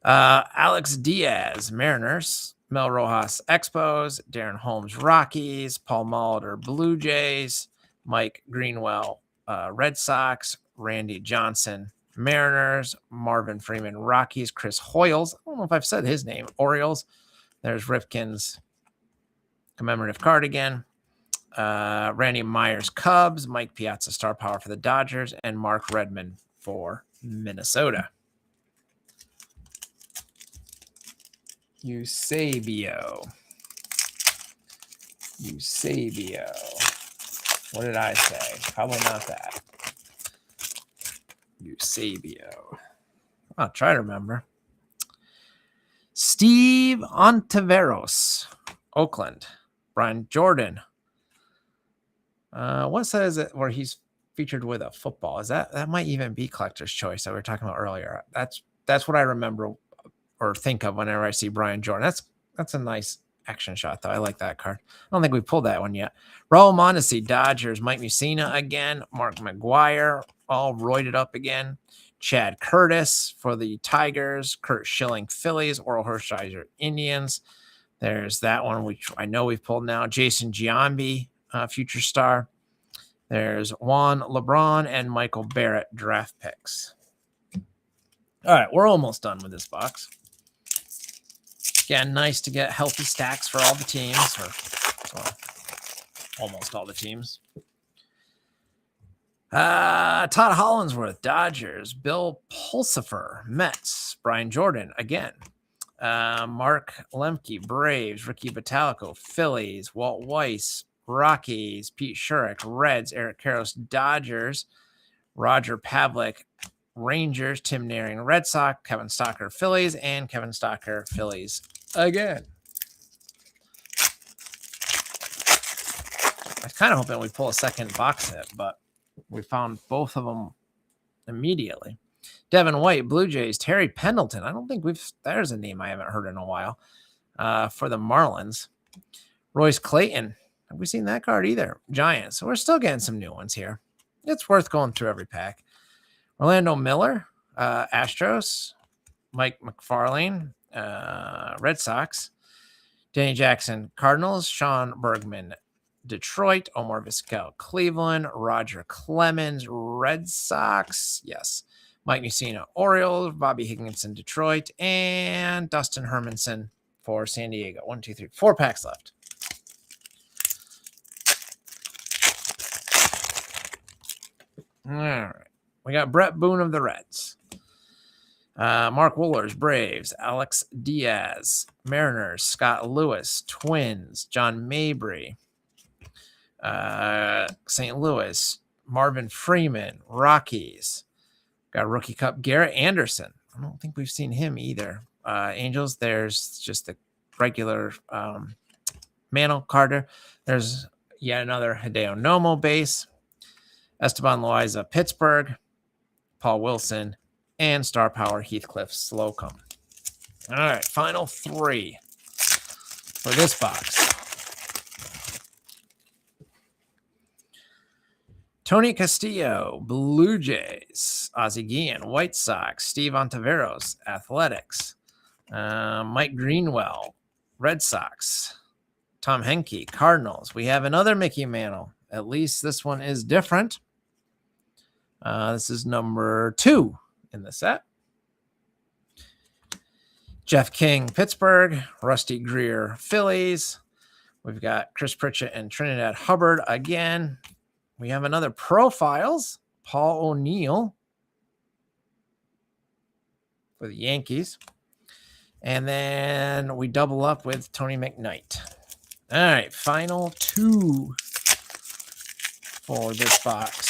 Alex Diaz, Mariners. Mel Rojas, Expos. Darren Holmes, Rockies. Paul Molitor, Blue Jays. Mike Greenwell, Red Sox. Randy Johnson, Mariners. Marvin Freeman, Rockies. Chris Hoyles, I don't know if I've said his name, Orioles. There's Rifkin's commemorative card again. Randy Myers, Cubs. Mike Piazza, star power for the Dodgers. And Mark Redmond for Minnesota. Eusebio. What did I say? Probably not that. Eusebio. I'll try to remember. Steve Ontiveros, Oakland. Brian Jordan. What says it where he's featured with a football? Is that might even be Collector's Choice that we were talking about earlier? That's what I remember or think of whenever I see Brian Jordan. That's a nice action shot, though. I like that card. I don't think we pulled that one yet. Raul Mondesi, Dodgers. Mike Mussina again. Mark McGuire, all roided up again. Chad Curtis for the Tigers. Kurt Schilling, Phillies. Oral Hershiser, Indians. There's that one, which I know we've pulled now. Jason Giambi, future star. There's Juan LeBron and Michael Barrett, draft picks. All right, we're almost done with this box. Again, nice to get healthy stacks for all the teams, or almost all the teams. Todd Hollinsworth, Dodgers. Bill Pulsifer, Mets. Brian Jordan, again. Mark Lemke, Braves. Ricky Bottalico, Phillies. Walt Weiss, Rockies. Pete Shurik, Reds. Eric Karros, Dodgers. Roger Pavlik, Rangers. Tim Naring, Red Sox. Kevin Stocker, Phillies. And Kevin Stocker, Phillies again. I was kind of hoping we'd pull a second box hit, but we found both of them immediately. Devin White, Blue Jays. Terry Pendleton. I don't think there's a name I haven't heard in a while for the Marlins. Royce Clayton. Have we seen that card either? Giants. So we're still getting some new ones here. It's worth going through every pack. Orlando Miller, Astros. Mike McFarlane, Red Sox. Danny Jackson, Cardinals. Sean Bergman, Detroit. Omar Vizquel, Cleveland. Roger Clemens, Red Sox. Yes. Mike Mussina, Orioles. Bobby Higginson, Detroit. And Dustin Hermanson for San Diego. 1, 2, 3, 4 packs left. All right. We got Brett Boone of the Reds. Mark Wohlers, Braves. Alex Diaz, Mariners. Scott Lewis, Twins. John Mabry, St. Louis. Marvin Freeman, Rockies. Got Rookie Cup, Garrett Anderson. I don't think we've seen him either. Angels, there's just the regular Mantle Carter. There's yet another Hideo Nomo base. Esteban Loaiza, Pittsburgh. Paul Wilson, and Star Power Heathcliff Slocum. All right, final 3 for this box. Tony Castillo, Blue Jays. Ozzie Guillen, White Sox. Steve Ontiveros, Athletics. Mike Greenwell, Red Sox. Tom Henke, Cardinals. We have another Mickey Mantle. At least this one is different. This is number 2 in the set. Jeff King, Pittsburgh. Rusty Greer, Phillies. We've got Chris Pritchett and Trinidad Hubbard again. We have another Profiles. Paul O'Neill for the Yankees. And then we double up with Tony McKnight. All right, final 2 for this box.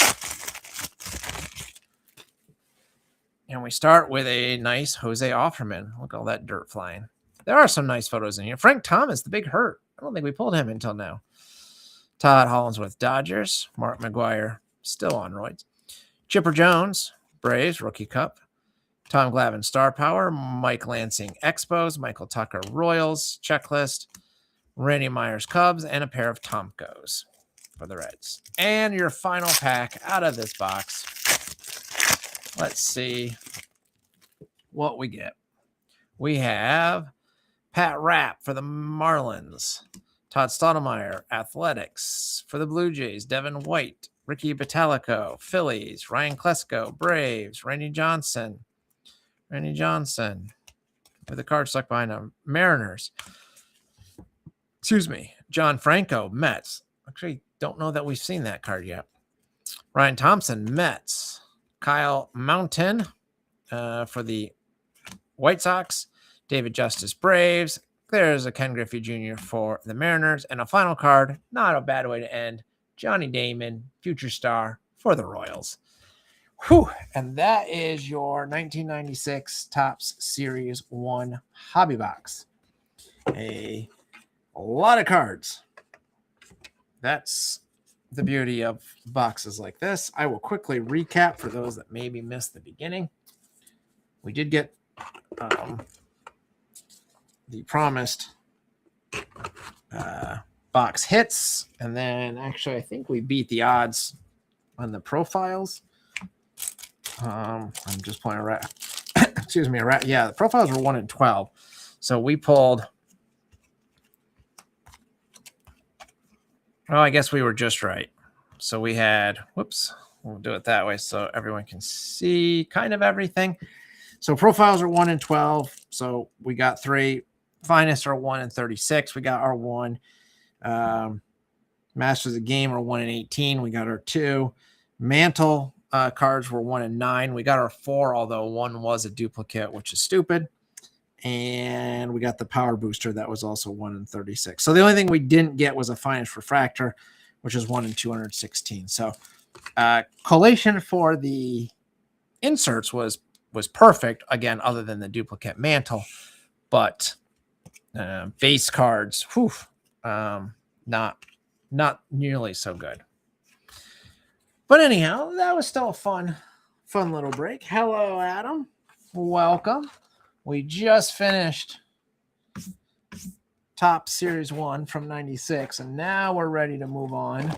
And we start with a nice Jose Offerman. Look at all that dirt flying. There are some nice photos in here. Frank Thomas, the big hurt. I don't think we pulled him until now. Todd Hollandsworth, Dodgers. Mark McGuire, still on roids. Chipper Jones, Braves, Rookie Cup. Tom Glavine, Star Power. Mike Lansing, Expos. Michael Tucker, Royals. Checklist. Randy Myers, Cubs. And a pair of Tomcos for the Reds. And your final pack out of this box. Let's see what we get. We have Pat Rapp for the Marlins. Todd Stottlemyre, Athletics. For the Blue Jays, Devin White. Ricky Bottalico, Phillies. Ryan Klesko, Braves. Randy Johnson. For the card stuck behind him, Mariners. Excuse me. John Franco, Mets. Actually, don't know that we've seen that card yet. Ryan Thompson, Mets. Kyle Mountain for the White Sox. David Justice, Braves. There's a Ken Griffey Jr. for the Mariners. And a final card, not a bad way to end, Johnny Damon, future star for the Royals. Whew. And that is your 1996 Topps Series 1 hobby box. A lot of cards. That's the beauty of boxes like this. I will quickly recap for those that maybe missed the beginning. We did get the promised box hits, and then actually I think we beat the odds on the profiles. I'm just playing around. Excuse me, yeah, the profiles were 1 in 12, so we pulled. Well, I guess we were just right. So we had, we'll do it that way so everyone can see kind of everything. So profiles are 1 in 12. So we got 3. Finest are 1 in 36. We got our 1. Masters of the Game are 1 in 18. We got our 2. Mantle cards were 1 in 9. We got our 4, although 1 was a duplicate, which is stupid. And we got the Power Booster that was also 1 in 36. So the only thing we didn't get was a Finest Refractor, which is 1 in 216. So collation for the inserts was perfect, again, other than the duplicate Mantle. But base cards, not nearly so good. But anyhow, that was still a fun little break. Hello, Adam. Welcome. We just finished Topps Series 1 from 96, and now we're ready to move on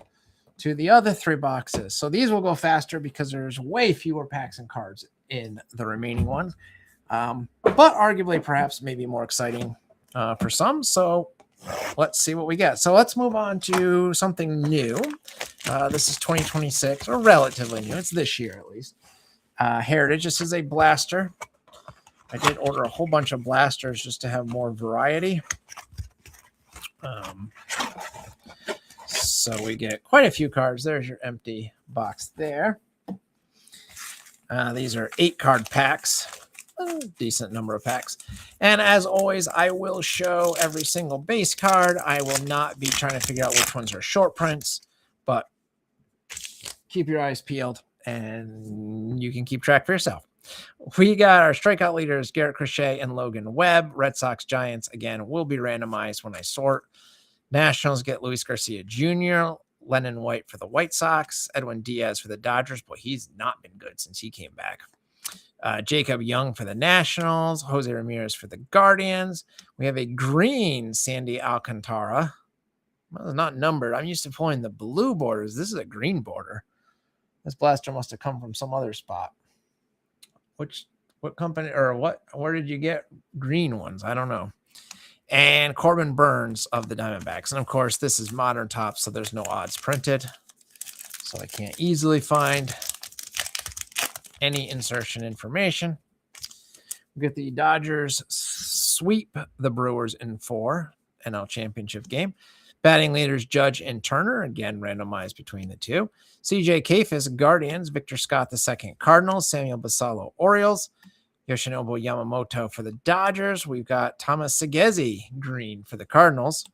to the other 3 boxes. So these will go faster because there's way fewer packs and cards in the remaining ones, but arguably perhaps maybe more exciting for some. So let's see what we get. So let's move on to something new. This is 2026, or relatively new. It's this year at least. Heritage. This is a blaster. I did order a whole bunch of blasters just to have more variety. So we get quite a few cards. There's your empty box there. These are 8-card packs. A decent number of packs. And as always, I will show every single base card. I will not be trying to figure out which ones are short prints, but keep your eyes peeled and you can keep track for yourself. We got our strikeout leaders, Garrett Crochet and Logan Webb. Red Sox Giants, again, will be randomized when I sort. Nationals get Luis Garcia Jr., Lennon White for the White Sox, Edwin Diaz for the Dodgers. Boy, he's not been good since he came back. Jacob Young for the Nationals, Jose Ramirez for the Guardians. We have a green Sandy Alcantara. Well, it's not numbered. I'm used to pulling the blue borders. This is a green border. This blaster must have come from some other spot. What company or where did you get green ones? I don't know. And Corbin Burns of the Diamondbacks. And of course, this is Modern Top, so there's no odds printed. So I can't easily find any insertion information. We get the Dodgers sweep the Brewers in 4 NL Championship game. Batting leaders Judge and Turner, again randomized between the two. CJ Kayfus, Guardians. Victor Scott II, Cardinals. Samuel Basallo, Orioles. Yoshinobu Yamamoto for the Dodgers. We've got Thomas Segezi, green for the Cardinals.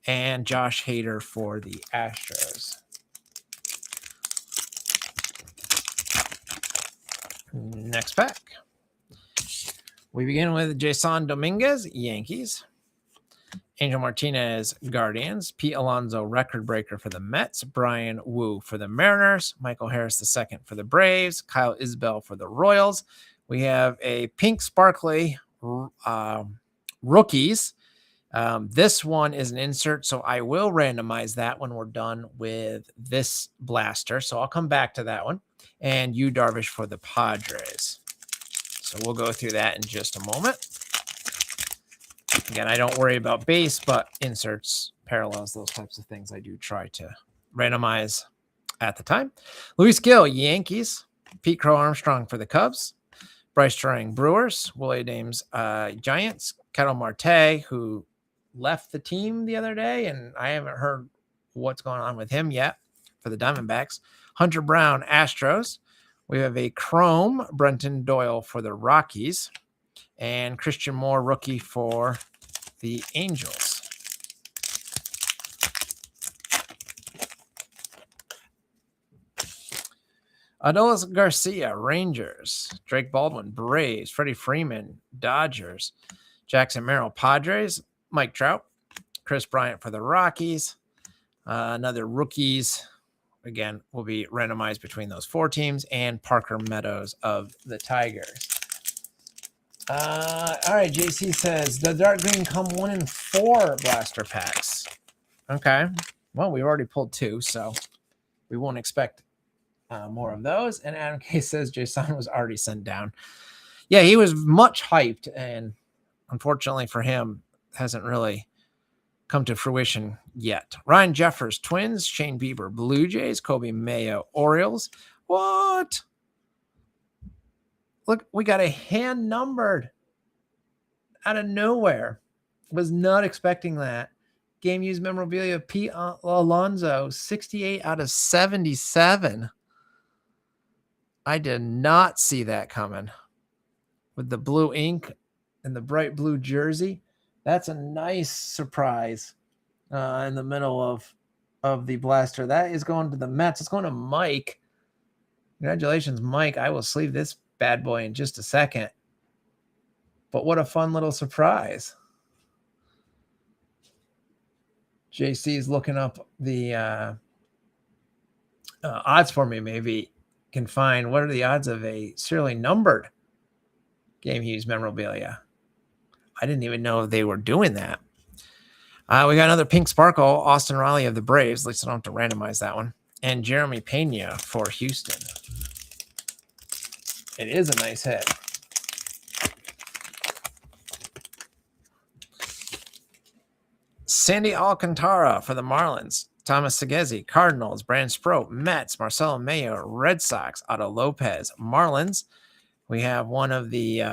And Josh Hader for the Astros. Next pack. We begin with Jason Dominguez, Yankees. Angel Martinez, Guardians. Pete Alonso, record breaker for the Mets. Brian Wu for the Mariners. Michael Harris II for the Braves. Kyle Isbell for the Royals. We have a pink sparkly rookies. This one is an insert, so I will randomize that when we're done with this blaster. So I'll come back to that one. And Yu Darvish for the Padres. So we'll go through that in just a moment. Again, I don't worry about base, but inserts, parallels, those types of things I do try to randomize at the time. Luis Gil, Yankees. Pete Crow Armstrong for the Cubs. Bryce Turang, Brewers. Willie Dames, Giants. Ketel Marte, who left the team the other day, and I haven't heard what's going on with him yet, for the Diamondbacks. Hunter Brown, Astros. We have a Chrome, Brenton Doyle for the Rockies. And Christian Moore, rookie for the Angels. Adolis Garcia, Rangers. Drake Baldwin, Braves. Freddie Freeman, Dodgers. Jackson Merrill, Padres. Mike Trout. Chris Bryant for the Rockies. Another rookies. Again, will be randomized between those 4 teams. And Parker Meadows of the Tigers. All right, JC says, the dark green come 1 in 4 blaster packs. Okay. Well, we already pulled 2, so we won't expect more of those. And Adam K says Jason was already sent down. Yeah, he was much hyped, and unfortunately for him, hasn't really come to fruition yet. Ryan Jeffers, Twins. Shane Bieber, Blue Jays. Kobe Mayo, Orioles. What? Look, we got a hand numbered out of nowhere. Was not expecting that. Game used memorabilia, Pete Alonso, 68 out of 77. I did not see that coming. With the blue ink and the bright blue jersey. That's a nice surprise in the middle of the blaster. That is going to the Mets. It's going to Mike. Congratulations, Mike. I will sleeve this bad boy in just a second. But what a fun little surprise. JC is looking up the odds for me. Maybe can find what are the odds of a serially numbered game used memorabilia. I didn't even know they were doing that. We got another pink sparkle, Austin Riley of the Braves. At least I don't have to randomize that one. And Jeremy Pena for Houston. It is a nice hit. Sandy Alcantara for the Marlins. Thomas Segezi, Cardinals. Brand Sproat, Mets. Marcelo Mayo, Red Sox. Otto Lopez, Marlins. We have one of the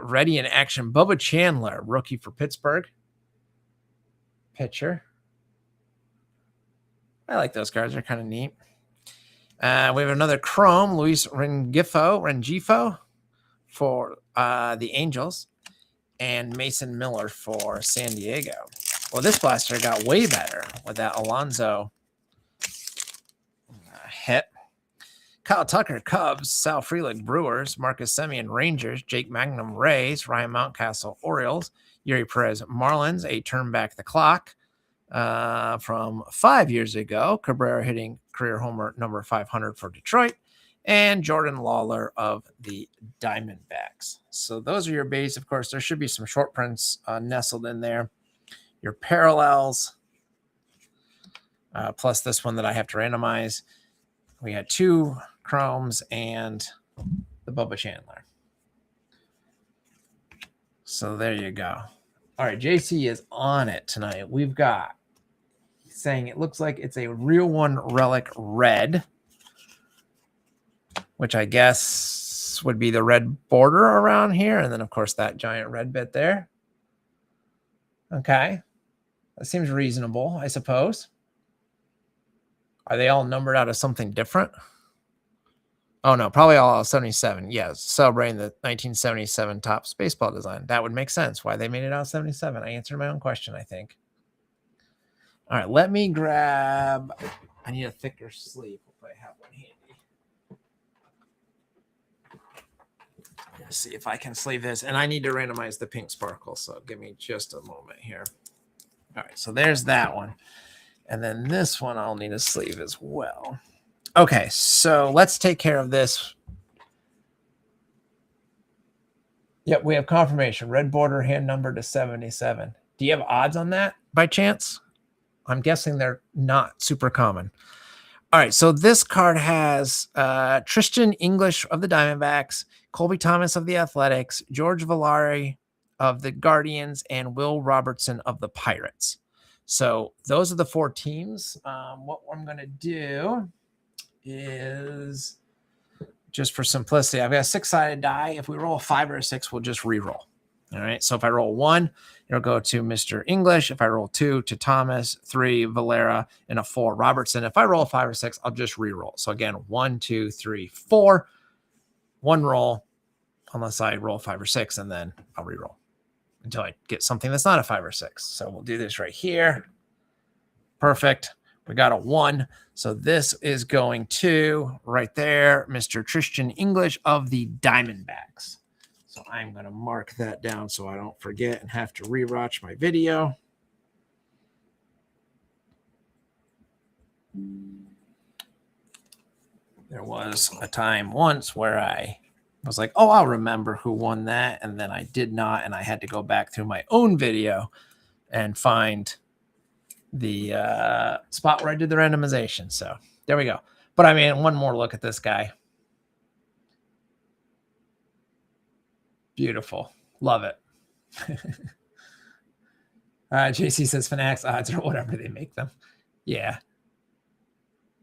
ready in action, Bubba Chandler, rookie for Pittsburgh. Pitcher. I like those cards. They're kind of neat. We have another Chrome, Luis Rengifo for the Angels, and Mason Miller for San Diego. Well, this blaster got way better with that Alonso hit. Kyle Tucker, Cubs. Sal Frelick, Brewers. Marcus Semien, Rangers. Jake Magnum, Rays. Ryan Mountcastle, Orioles. Yuri Perez, Marlins. A turn back the clock from 5 years ago. Cabrera hitting career homer number 500 for Detroit. And Jordan Lawler of the Diamondbacks. So those are your base. Of course, there should be some short prints nestled in there. Your parallels, plus this one that I have to randomize. We had 2 Chromes and the Bubba Chandler. So there you go. All right, JC is on it tonight. We've got saying it looks like it's a Real One Relic Red, which I guess would be the red border around here. And then, of course, that giant red bit there. Okay. That seems reasonable, I suppose. Are they all numbered out of something different? Oh, no, probably all 77. Yeah, celebrating the 1977 Topps baseball design. That would make sense why they made it out 77. I answered my own question, I think. All right, let me grab... I need a thicker sleeve if I have one handy. Let's see if I can sleeve this. And I need to randomize the pink sparkle, so give me just a moment here. All right, so there's that one. And then this one I'll need a sleeve as well. Okay, so let's take care of this. Yep, we have confirmation. Red border, hand number to 77. Do you have odds on that by chance? I'm guessing they're not super common. All right, so this card has Tristan English of the Diamondbacks, Colby Thomas of the Athletics, George Valari of the Guardians, and Will Robertson of the Pirates. So those are the 4 teams. What I'm going to do is, just for simplicity, I've got a 6-sided die. If we roll a 5 or a 6, we'll just re-roll. All right, so if I roll 1, it'll go to Mr. English. If I roll 2, to Thomas, 3, Valera, and a 4, Robertson. If I roll a 5 or 6, I'll just re-roll. So again, 1, 2, 3, 4. 1 roll, unless I roll 5 or 6, and then I'll re-roll until I get something that's not a 5 or 6. So we'll do this right here. Perfect. We got a 1. So this is going to, right there, Mr. Tristan English of the Diamondbacks. So I'm going to mark that down so I don't forget and have to rewatch my video. There was a time once where I was like, oh, I'll remember who won that. And then I did not. And I had to go back through my own video and find the spot where I did the randomization. So there we go. But I mean, one more look at this guy. Beautiful. Love it. JC says Fanatics odds or whatever they make them. Yeah.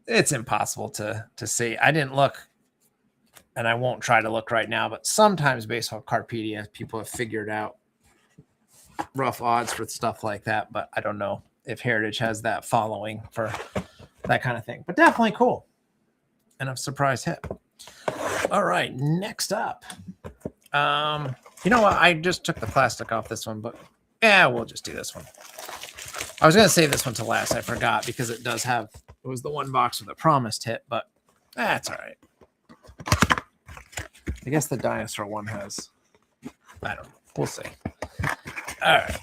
It's impossible to see. I didn't look, and I won't try to look right now, but sometimes Baseball Cardpedia, people have figured out rough odds for stuff like that, but I don't know if Heritage has that following for that kind of thing. But definitely cool. And a surprise hit. All right, next up. You know what? I just took the plastic off this one, but yeah, we'll just do this one. I was going to save this one to last. I forgot because it does have, it was the one box with a promised hit, but that's all right. I guess the dinosaur one has, I don't know. We'll see. All right.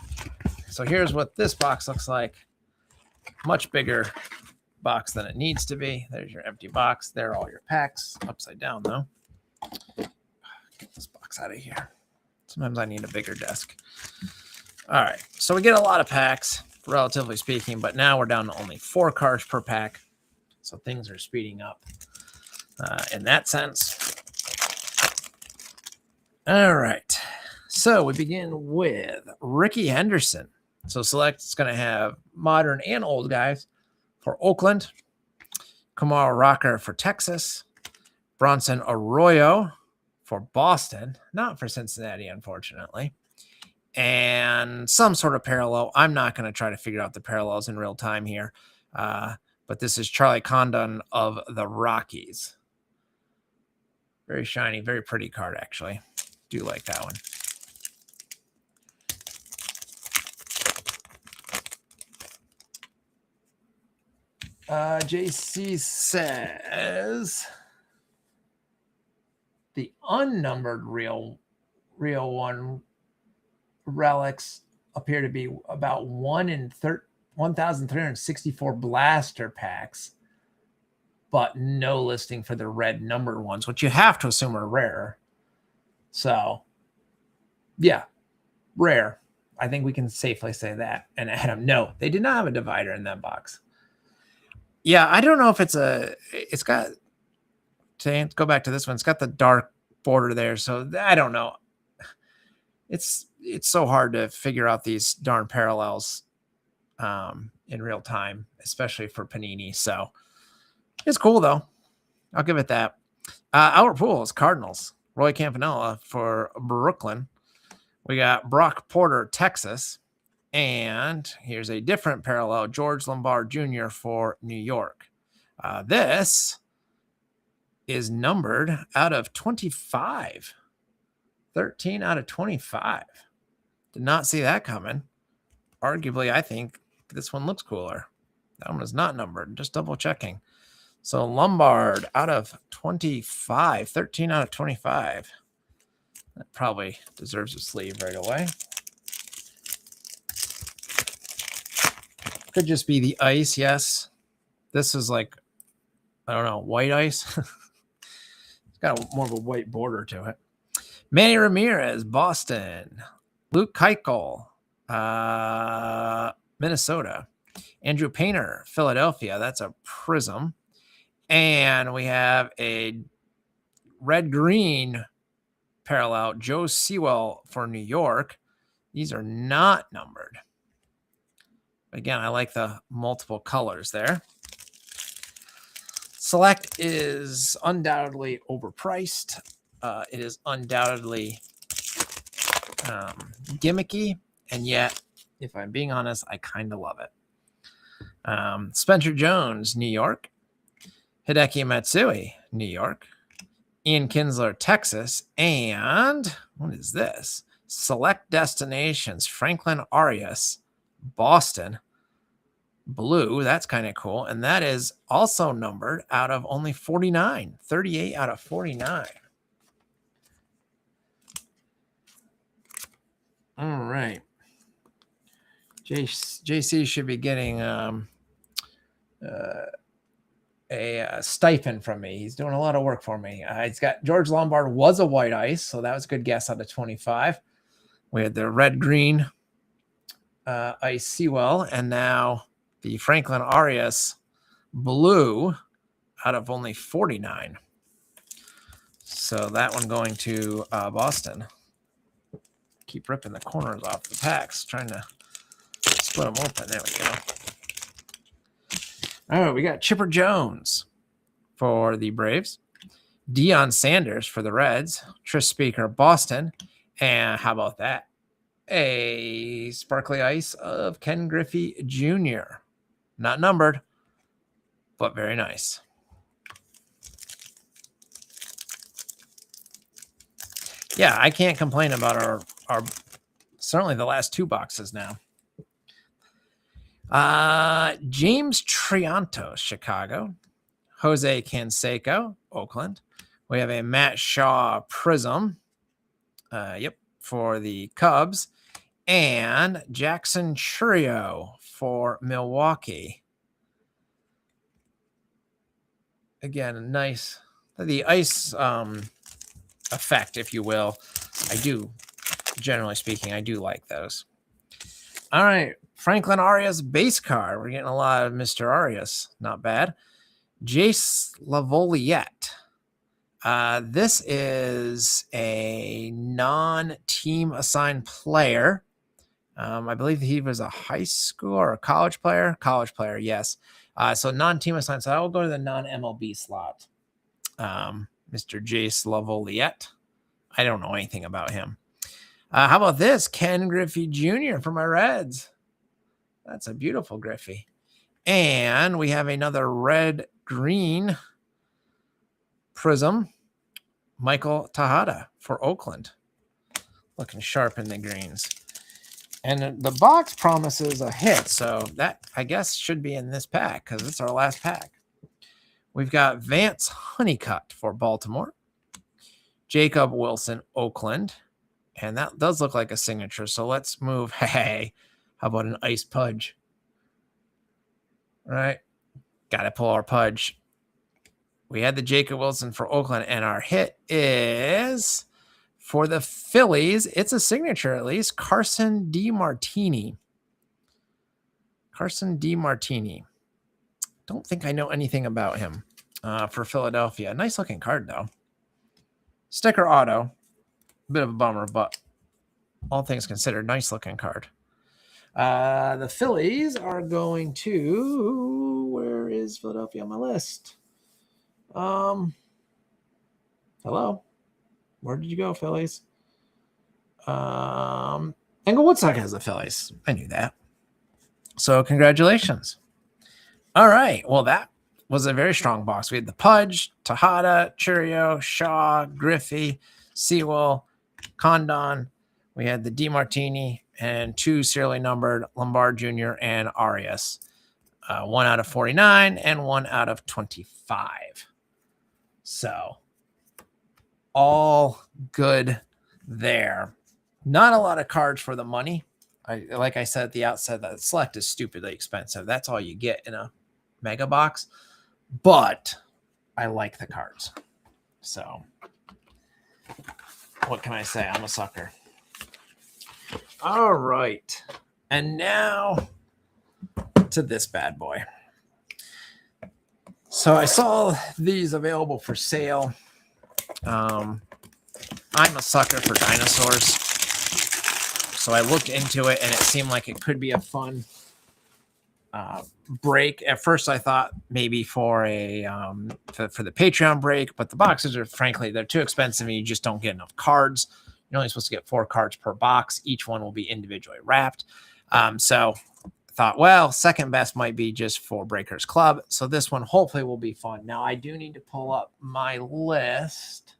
So here's what this box looks like. Much bigger box than it needs to be. There's your empty box. There are all your packs. Upside down, though. Get this box out of here. Sometimes I need a bigger desk. All right. So we get a lot of packs, relatively speaking, but now we're down to only 4 cards per pack. So things are speeding up in that sense. All right. So we begin with Ricky Henderson. So Select is going to have modern and old guys for Oakland, Kumar Rocker for Texas, Bronson Arroyo for Boston, not for Cincinnati, unfortunately, and some sort of parallel. I'm not going to try to figure out the parallels in real time here, but this is Charlie Condon of the Rockies. Very shiny, very pretty card, actually. Do like that one. JC says the unnumbered real one relics appear to be about 1 in 1,364 blaster packs, but no listing for the red numbered ones, which you have to assume are rare. So, yeah, rare. I think we can safely say that. And Adam, no, they did not have a divider in that box. Yeah, I don't know if it's got, to go back to this one, it's got the dark border there. So I don't know. It's so hard to figure out these darn parallels in real time, especially for Panini. So it's cool, though. I'll give it that. Albert Pujols, Cardinals. Roy Campanella for Brooklyn. We got Brock Porter, Texas. And here's a different parallel, George Lombard Jr. for New York. This is numbered out of 25. 13 out of 25. Did not see that coming. Arguably, I think this one looks cooler. That one is not numbered. Just double checking. So Lombard out of 25. 13 out of 25. That probably deserves a sleeve right away. Could just be the ice, yes. This is like, I don't know, white ice. It's got more of a white border to it. Manny Ramirez, Boston. Luke Keuchel, Minnesota. Andrew Painter, Philadelphia. That's a prism. And we have a red-green parallel, Joe Sewell for New York. These are not numbered. Again, I like the multiple colors there. Select is undoubtedly overpriced. It is undoubtedly gimmicky, and yet, if I'm being honest, I kind of love it. Spencer Jones, New York. Hideki Matsui, New York. Ian Kinsler, Texas. And what is this? Select Destinations, Franklin Arias, Boston. Blue, that's kind of cool. And that is also numbered out of only 49. 38 out of 49. All right. JC should be getting a stipend from me. He's doing a lot of work for me. He's got George Lombard was a white ice, so that was a good guess out of 25. We had the red-green ice Sewell, and now the Franklin Arias blue out of only 49. So that one going to Boston. Keep ripping the corners off the packs, trying to split them open. There we go. All right, we got Chipper Jones for the Braves, Deion Sanders for the Reds, Tris Speaker, Boston, and how about that? A sparkly ice of Ken Griffey Jr. Not numbered, but very nice. Yeah, I can't complain about our certainly the last two boxes now. James Triantos, Chicago. Jose Canseco, Oakland. We have a Matt Shaw Prism. For the Cubs. And Jackson Chourio for Milwaukee. Again, nice. The ice effect, if you will. I do, generally speaking, I do like those. All right. Franklin Arias base card. We're getting a lot of Mr. Arias. Not bad. Jace Lavoliette. This is a non-team assigned player. I believe he was a high school or a college player. College player, yes. So non-team assigned. So I will go to the non-MLB slot. Mr. Jace Lavoliette. I don't know anything about him. How about this? Ken Griffey Jr. for my Reds. That's a beautiful Griffey. And we have another red-green prism. Michael Tejada for Oakland. Looking sharp in the greens. And the box promises a hit, so that, I guess, should be in this pack because it's our last pack. We've got Vance Honeycutt for Baltimore. Jacob Wilson, Oakland. And that does look like a signature, so let's move. Hey, how about an ice Pudge? All right. Got to pull our Pudge. We had the Jacob Wilson for Oakland, and our hit is for the Phillies. It's a signature, at least. Carson DeMartini. Carson DeMartini. Don't think I know anything about him for Philadelphia. Nice looking card, though. Sticker auto. Bit of a bummer, but all things considered, nice looking card. The Phillies are going to, where is Philadelphia on my list? Hello. Where did you go, Phillies? Englewood Woodstock has the Phillies. I knew that. So congratulations. All right. Well, that was a very strong box. We had the Pudge, Tejada, Churio, Shaw, Griffey, Sewell, Condon. We had the DeMartini and 2 serially numbered Lombard Jr. and Arias. 1 out of 49 and 1 out of 25. So all good there. Not a lot of cards for the money. Like I said at the outset, that select is stupidly expensive. That's all you get in a mega box. But I like the cards. So what can I say? I'm a sucker. All right. And now to this bad boy. So I saw these available for sale. I'm a sucker for dinosaurs. So I looked into it, and it seemed like it could be a fun break. At first, I thought maybe for a for the Patreon break, but the boxes are, frankly, they're too expensive, and you just don't get enough cards. You're only supposed to get 4 cards per box. Each one will be individually wrapped. So I thought, well, second best might be just for Breakers Club. So this one hopefully will be fun. Now, I do need to pull up my list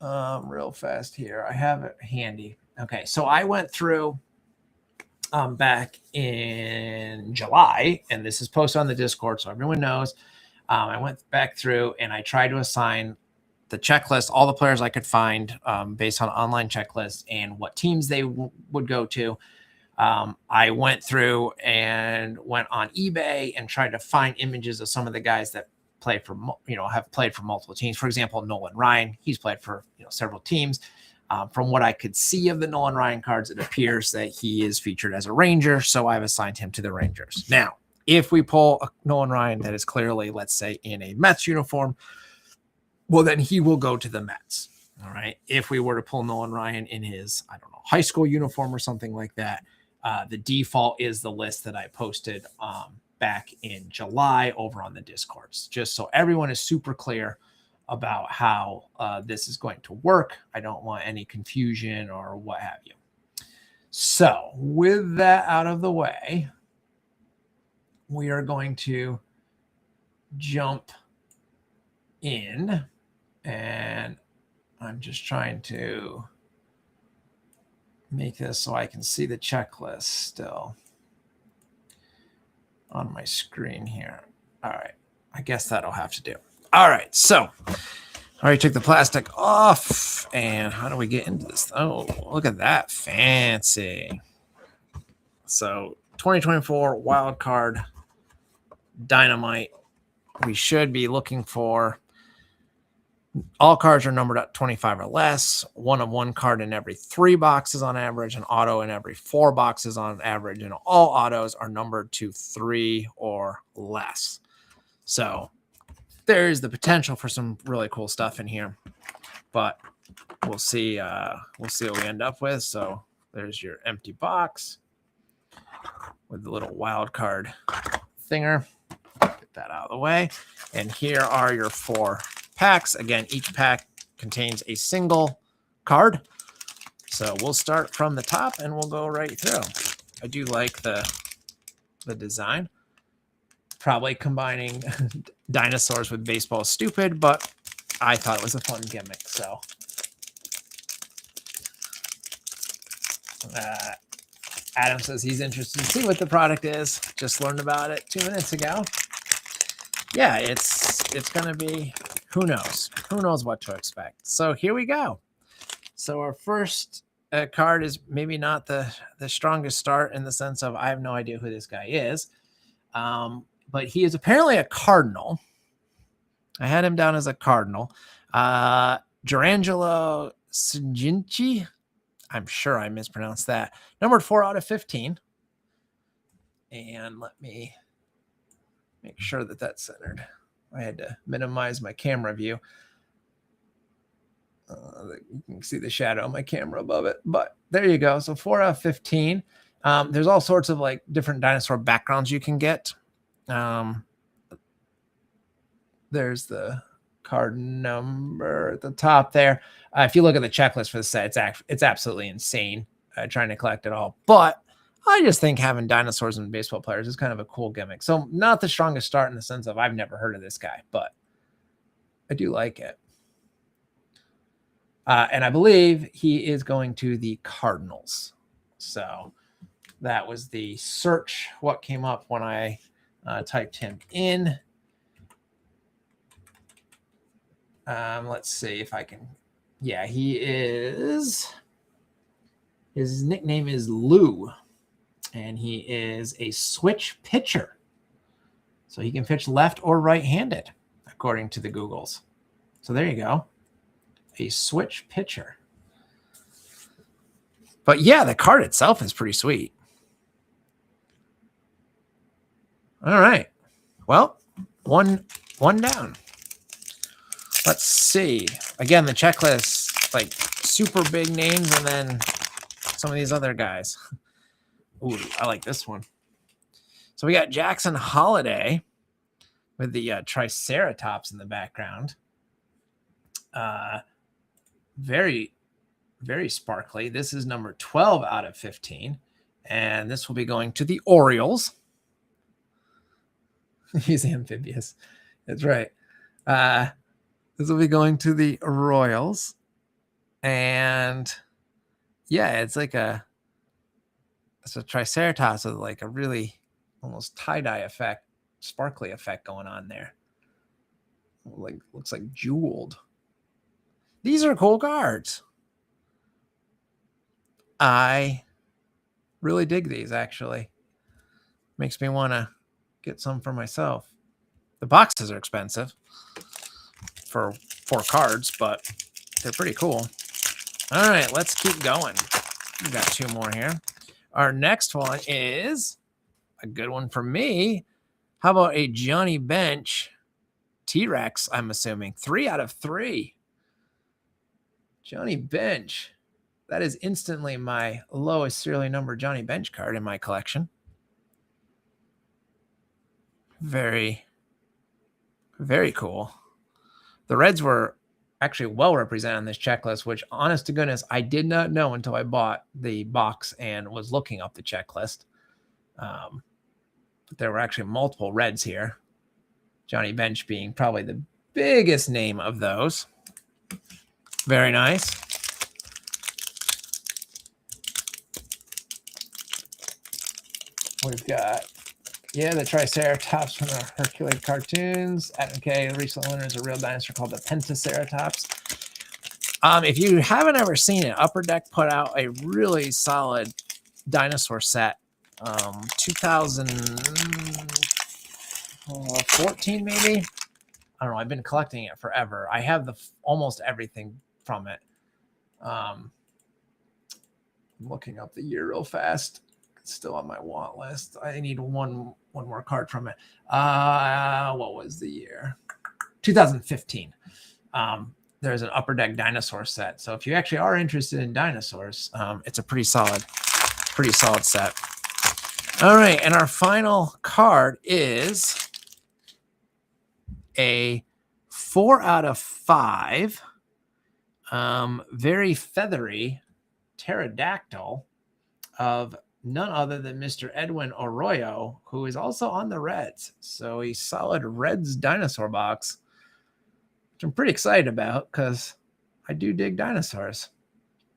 real fast here. I have it handy. Okay, so I went through back in July, and this is posted on the Discord, so everyone knows. I went back through, and I tried to assign the checklist, all the players I could find based on online checklists and what teams they would go to. I went through and went on eBay and tried to find images of some of the guys that play for, have played for multiple teams. For example, Nolan Ryan, he's played for several teams. From what I could see of the Nolan Ryan cards, it appears that he is featured as a Ranger, so I've assigned him to the Rangers. Now, if we pull a Nolan Ryan that is clearly, let's say, in a Mets uniform, well, then he will go to the Mets. All right. If we were to pull Nolan Ryan in his, high school uniform or something like that, the default is the list that I posted back in July over on the Discords, just so everyone is super clear about how this is going to work. I don't want any confusion or what have you. So with that out of the way, we are going to jump in, and I'm just trying to make this so I can see the checklist still on my screen here. All right. I guess that'll have to do. All right. So I already took the plastic off. And how do we get into this? Oh, look at that. Fancy. So 2024 wild card dynamite. We should be looking for, all cards are numbered at 25 or less, 1 of 1 card in every 3 boxes on average, an auto in every 4 boxes on average, and all autos are numbered to 3 or less. So there's the potential for some really cool stuff in here, but we'll see what we end up with. So there's your empty box with the little wild card thinger. Get that out of the way. And here are your 4 packs. Again, each pack contains a single card. So we'll start from the top and we'll go right through. I do like the design. Probably combining dinosaurs with baseball is stupid, but I thought it was a fun gimmick. So Adam says he's interested to see what the product is. Just learned about it 2 minutes ago. Yeah, it's going to be, who knows? Who knows what to expect? So here we go. So our first card is maybe not the strongest start in the sense of I have no idea who this guy is. But he is apparently a Cardinal. I had him down as a Cardinal. Jurrangelo Cijntje. I'm sure I mispronounced that. Numbered 4 out of 15. And let me make sure that that's centered. I had to minimize my camera view. You can see the shadow of my camera above it. But there you go. So 4 out of 15. There's all sorts of like different dinosaur backgrounds you can get. There's the card number at the top there. If you look at the checklist for the set, it's absolutely insane trying to collect it all. But I just think having dinosaurs and baseball players is kind of a cool gimmick. So not the strongest start in the sense of I've never heard of this guy, but I do like it. And I believe he is going to the Cardinals. So that was the search, what came up when I typed him in. Let's see if I can. Yeah, he is. His nickname is Lou, and he is a switch pitcher. So he can pitch left or right-handed, according to the Googles. So there you go. A switch pitcher. But yeah, the card itself is pretty sweet. All right. Well, one down. Let's see. Again, the checklist, like super big names, and then some of these other guys. Ooh, I like this one. So we got Jackson Holiday with the Triceratops in the background. Very, very sparkly. This is number 12 out of 15. And this will be going to the Orioles. He's amphibious. That's right. This will be going to the Royals. And yeah, it's a Triceratops with like a really almost tie-dye effect, sparkly effect going on there. Like looks like jeweled. These are cool cards. I really dig these, actually. Makes me want to get some for myself. The boxes are expensive for 4 cards, but they're pretty cool. All right, let's keep going. We got 2 more here. Our next one is a good one for me. How about a Johnny Bench T-Rex, I'm assuming. 3 out of 3. Johnny Bench. That is instantly my lowest serially number Johnny Bench card in my collection. Very, very cool. The Reds were actually well represented on this checklist, which, honest to goodness, I did not know until I bought the box and was looking up the checklist. But there were actually multiple Reds here. Johnny Bench being probably the biggest name of those. Very nice. We've got, the Triceratops from the Hercules cartoons. Adam K. recent winner is a real dinosaur called the Pentaceratops. If you haven't ever seen it, Upper Deck put out a really solid dinosaur set. 2014 maybe. I don't know. I've been collecting it forever. I have almost everything from it. I'm looking up the year real fast. It's still on my want list. I need one more card from it. What was the year? 2015. there's an Upper Deck dinosaur set. So if you actually are interested in dinosaurs, it's a pretty solid set. All right, and our final card is a 4 out of 5, very feathery pterodactyl of none other than Mr. Edwin Arroyo, who is also on the Reds. So a solid Reds dinosaur box, which I'm pretty excited about because I do dig dinosaurs.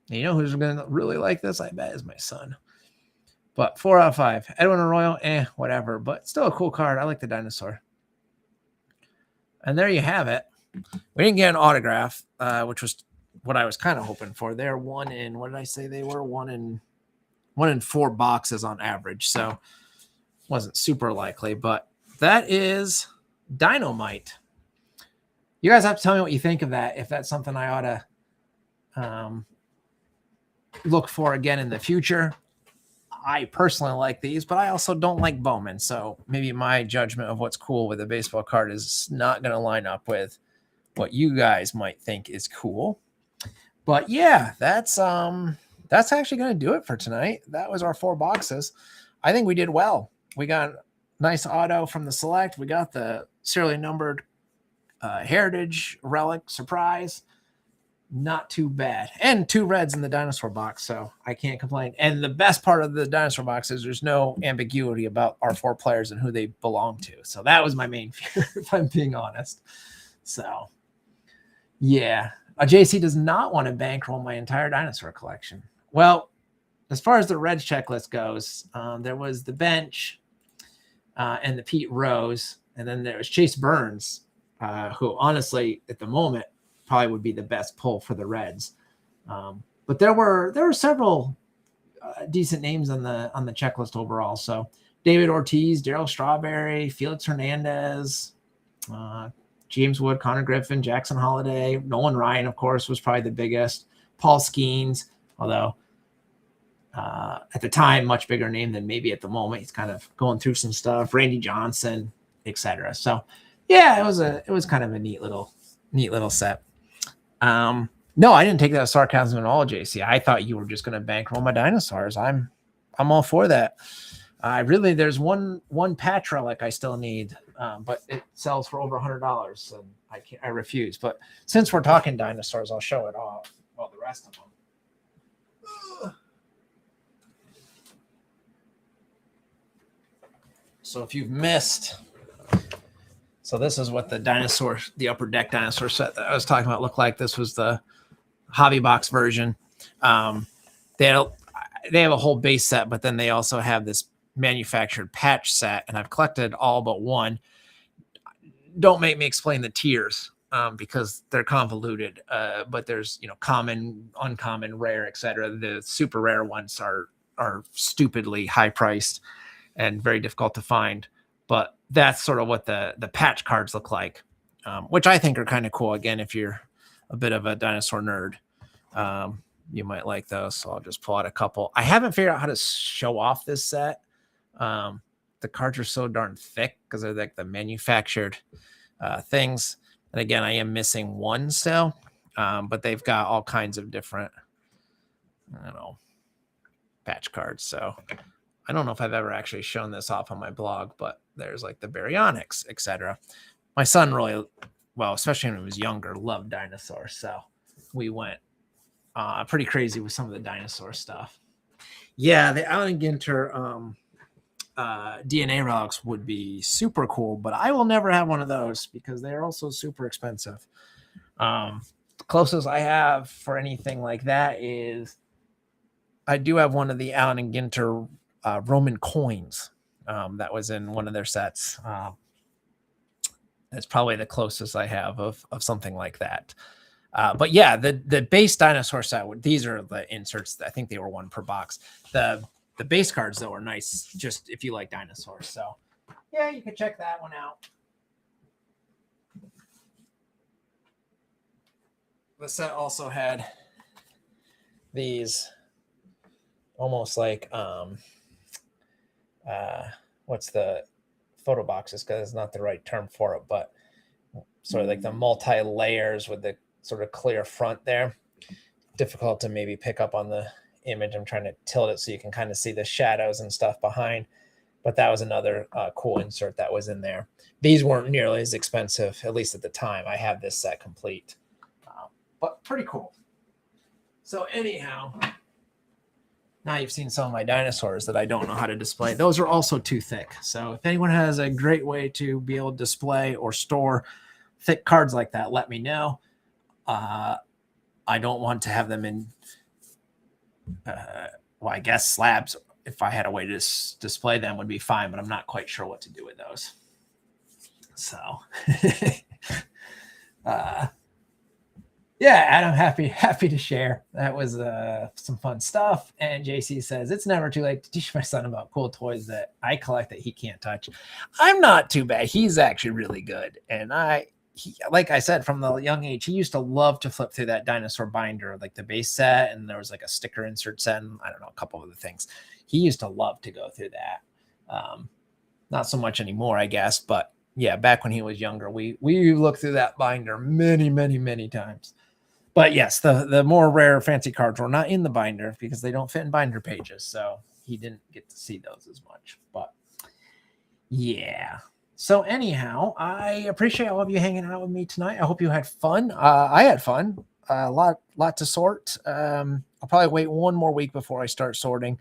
And you know who's going to really like this? I bet is my son. But 4 out of 5. Edwin Arroyo, whatever. But still a cool card. I like the dinosaur. And there you have it. We didn't get an autograph, which was what I was kind of hoping for. They're one in, what did I say they were? One in 4 boxes on average. So wasn't super likely. But that is Dynamite. You guys have to tell me what you think of that. If that's something I ought to look for again in the future. I personally like these, but I also don't like Bowman. So maybe my judgment of what's cool with a baseball card is not going to line up with what you guys might think is cool. But yeah, that's actually going to do it for tonight. That was our 4 boxes. I think we did well. We got nice auto from the select. We got the serially numbered Heritage Relic Surprise. Not too bad. And 2 Reds in the dinosaur box, so I can't complain. And the best part of the dinosaur box is there's no ambiguity about our 4 players and who they belong to. So that was my main fear, if I'm being honest. So, yeah. JC does not want to bankroll my entire dinosaur collection. Well, as far as the Reds checklist goes, there was the bench and the Pete Rose, and then there was Chase Burns, who honestly, at the moment, probably would be the best pull for the Reds. But there were several decent names on the checklist overall. So David Ortiz, Darryl Strawberry, Felix Hernandez, James Wood, Connor Griffin, Jackson Holiday, Nolan Ryan, of course, was probably the biggest. Paul Skeens, although at the time, much bigger name than maybe at the moment. He's kind of going through some stuff. Randy Johnson, etc. So yeah, it was kind of a neat little set. No, I didn't take that as sarcasm at all, JC. I thought you were just going to bankroll my dinosaurs. I'm all for that. There's one patch relic I still need, but it sells for over $100, and I refuse. But since we're talking dinosaurs, I'll show it off. Well, the rest of them. So if you've missed, so this is what the Upper Deck dinosaur set that I was talking about looked like. This was the hobby box version. They have a whole base set, but then they also have this manufactured patch set, and I've collected all but one. Don't make me explain the tiers because they're convoluted. But there's common, uncommon, rare, etc. The super rare ones are stupidly high priced and very difficult to find. But that's sort of what the patch cards look like, which I think are kind of cool. Again, if you're a bit of a dinosaur nerd, you might like those. So I'll just pull out a couple. I haven't figured out how to show off this set. The cards are so darn thick because they're like the manufactured things. And again, I am missing one still, but they've got all kinds of different, patch cards. So I don't know if I've ever actually shown this off on my blog, but there's like the Baryonyx, etc. My son really, well, especially when he was younger, loved dinosaurs. So we went pretty crazy with some of the dinosaur stuff. Yeah, the Allen Ginter DNA relics would be super cool, but I will never have one of those because they're also super expensive. The closest I have for anything like that is I do have one of the Allen and Ginter Roman coins that was in one of their sets. That's probably the closest I have of something like that. But yeah, the base dinosaur set, these are the inserts. I think they were 1 per box. The base cards, though, are nice just if you like dinosaurs. So yeah, you can check that one out. The set also had these almost like what's the photo boxes, because it's not the right term for it, but sort of like the multi layers with the sort of clear front there. Difficult to maybe pick up on the image. I'm trying to tilt it so you can kind of see the shadows and stuff behind. But that was another cool insert that was in there. These weren't nearly as expensive, at least at the time. I have this set complete, but pretty cool. So anyhow, now you've seen some of my dinosaurs that I don't know how to display. Those are also too thick. So if anyone has a great way to be able to display or store thick cards like that, let me know. I don't want to have them in, I guess slabs. If I had a way to display them would be fine, but I'm not quite sure what to do with those. So, yeah, Adam, happy to share. That was some fun stuff. And JC says, it's never too late to teach my son about cool toys that I collect that he can't touch. I'm not too bad. He's actually really good. And like I said, from the young age, he used to love to flip through that dinosaur binder, like the base set, and there was like a sticker insert set, and I don't know, a couple of other things. He used to love to go through that. Not so much anymore, I guess, but yeah, back when he was younger, we looked through that binder many times. But yes, the more rare fancy cards were not in the binder because they don't fit in binder pages, so he didn't get to see those as much. But yeah. So anyhow, I appreciate all of you hanging out with me tonight. I hope you had fun. I had fun. A lot to sort. I'll probably wait one more week before I start sorting.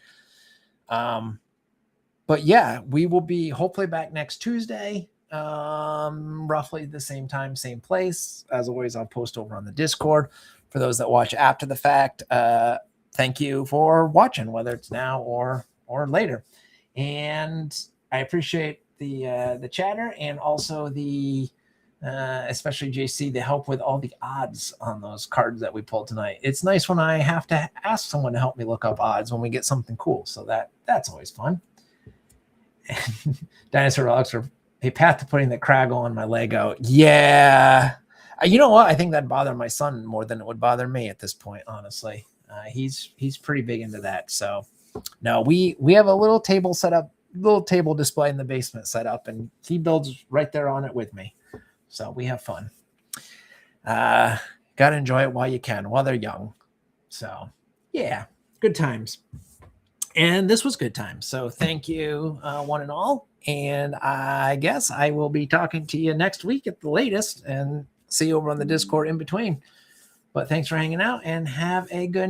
But yeah, we will be hopefully back next Tuesday, roughly the same time, same place. As always, I'll post over on the Discord. For those that watch after the fact, thank you for watching, whether it's now or later. And I appreciate the chatter and also the especially JC, the help with all the odds on those cards that we pulled tonight. It's nice when I have to ask someone to help me look up odds when we get something cool. So that's always fun. Dinosaur Relics are a path to putting the Craggle on my Lego. Yeah. You know what? I think that'd bother my son more than it would bother me at this point, honestly. He's pretty big into that. So no, we have a little table set up, little table display in the basement set up, and he builds right there on it with me. So we have fun. Gotta enjoy it while you can, while they're young. So yeah, good times. And this was good times. So thank you, one and all. And I guess I will be talking to you next week at the latest, and see you over on the Discord in between. But thanks for hanging out, and have a good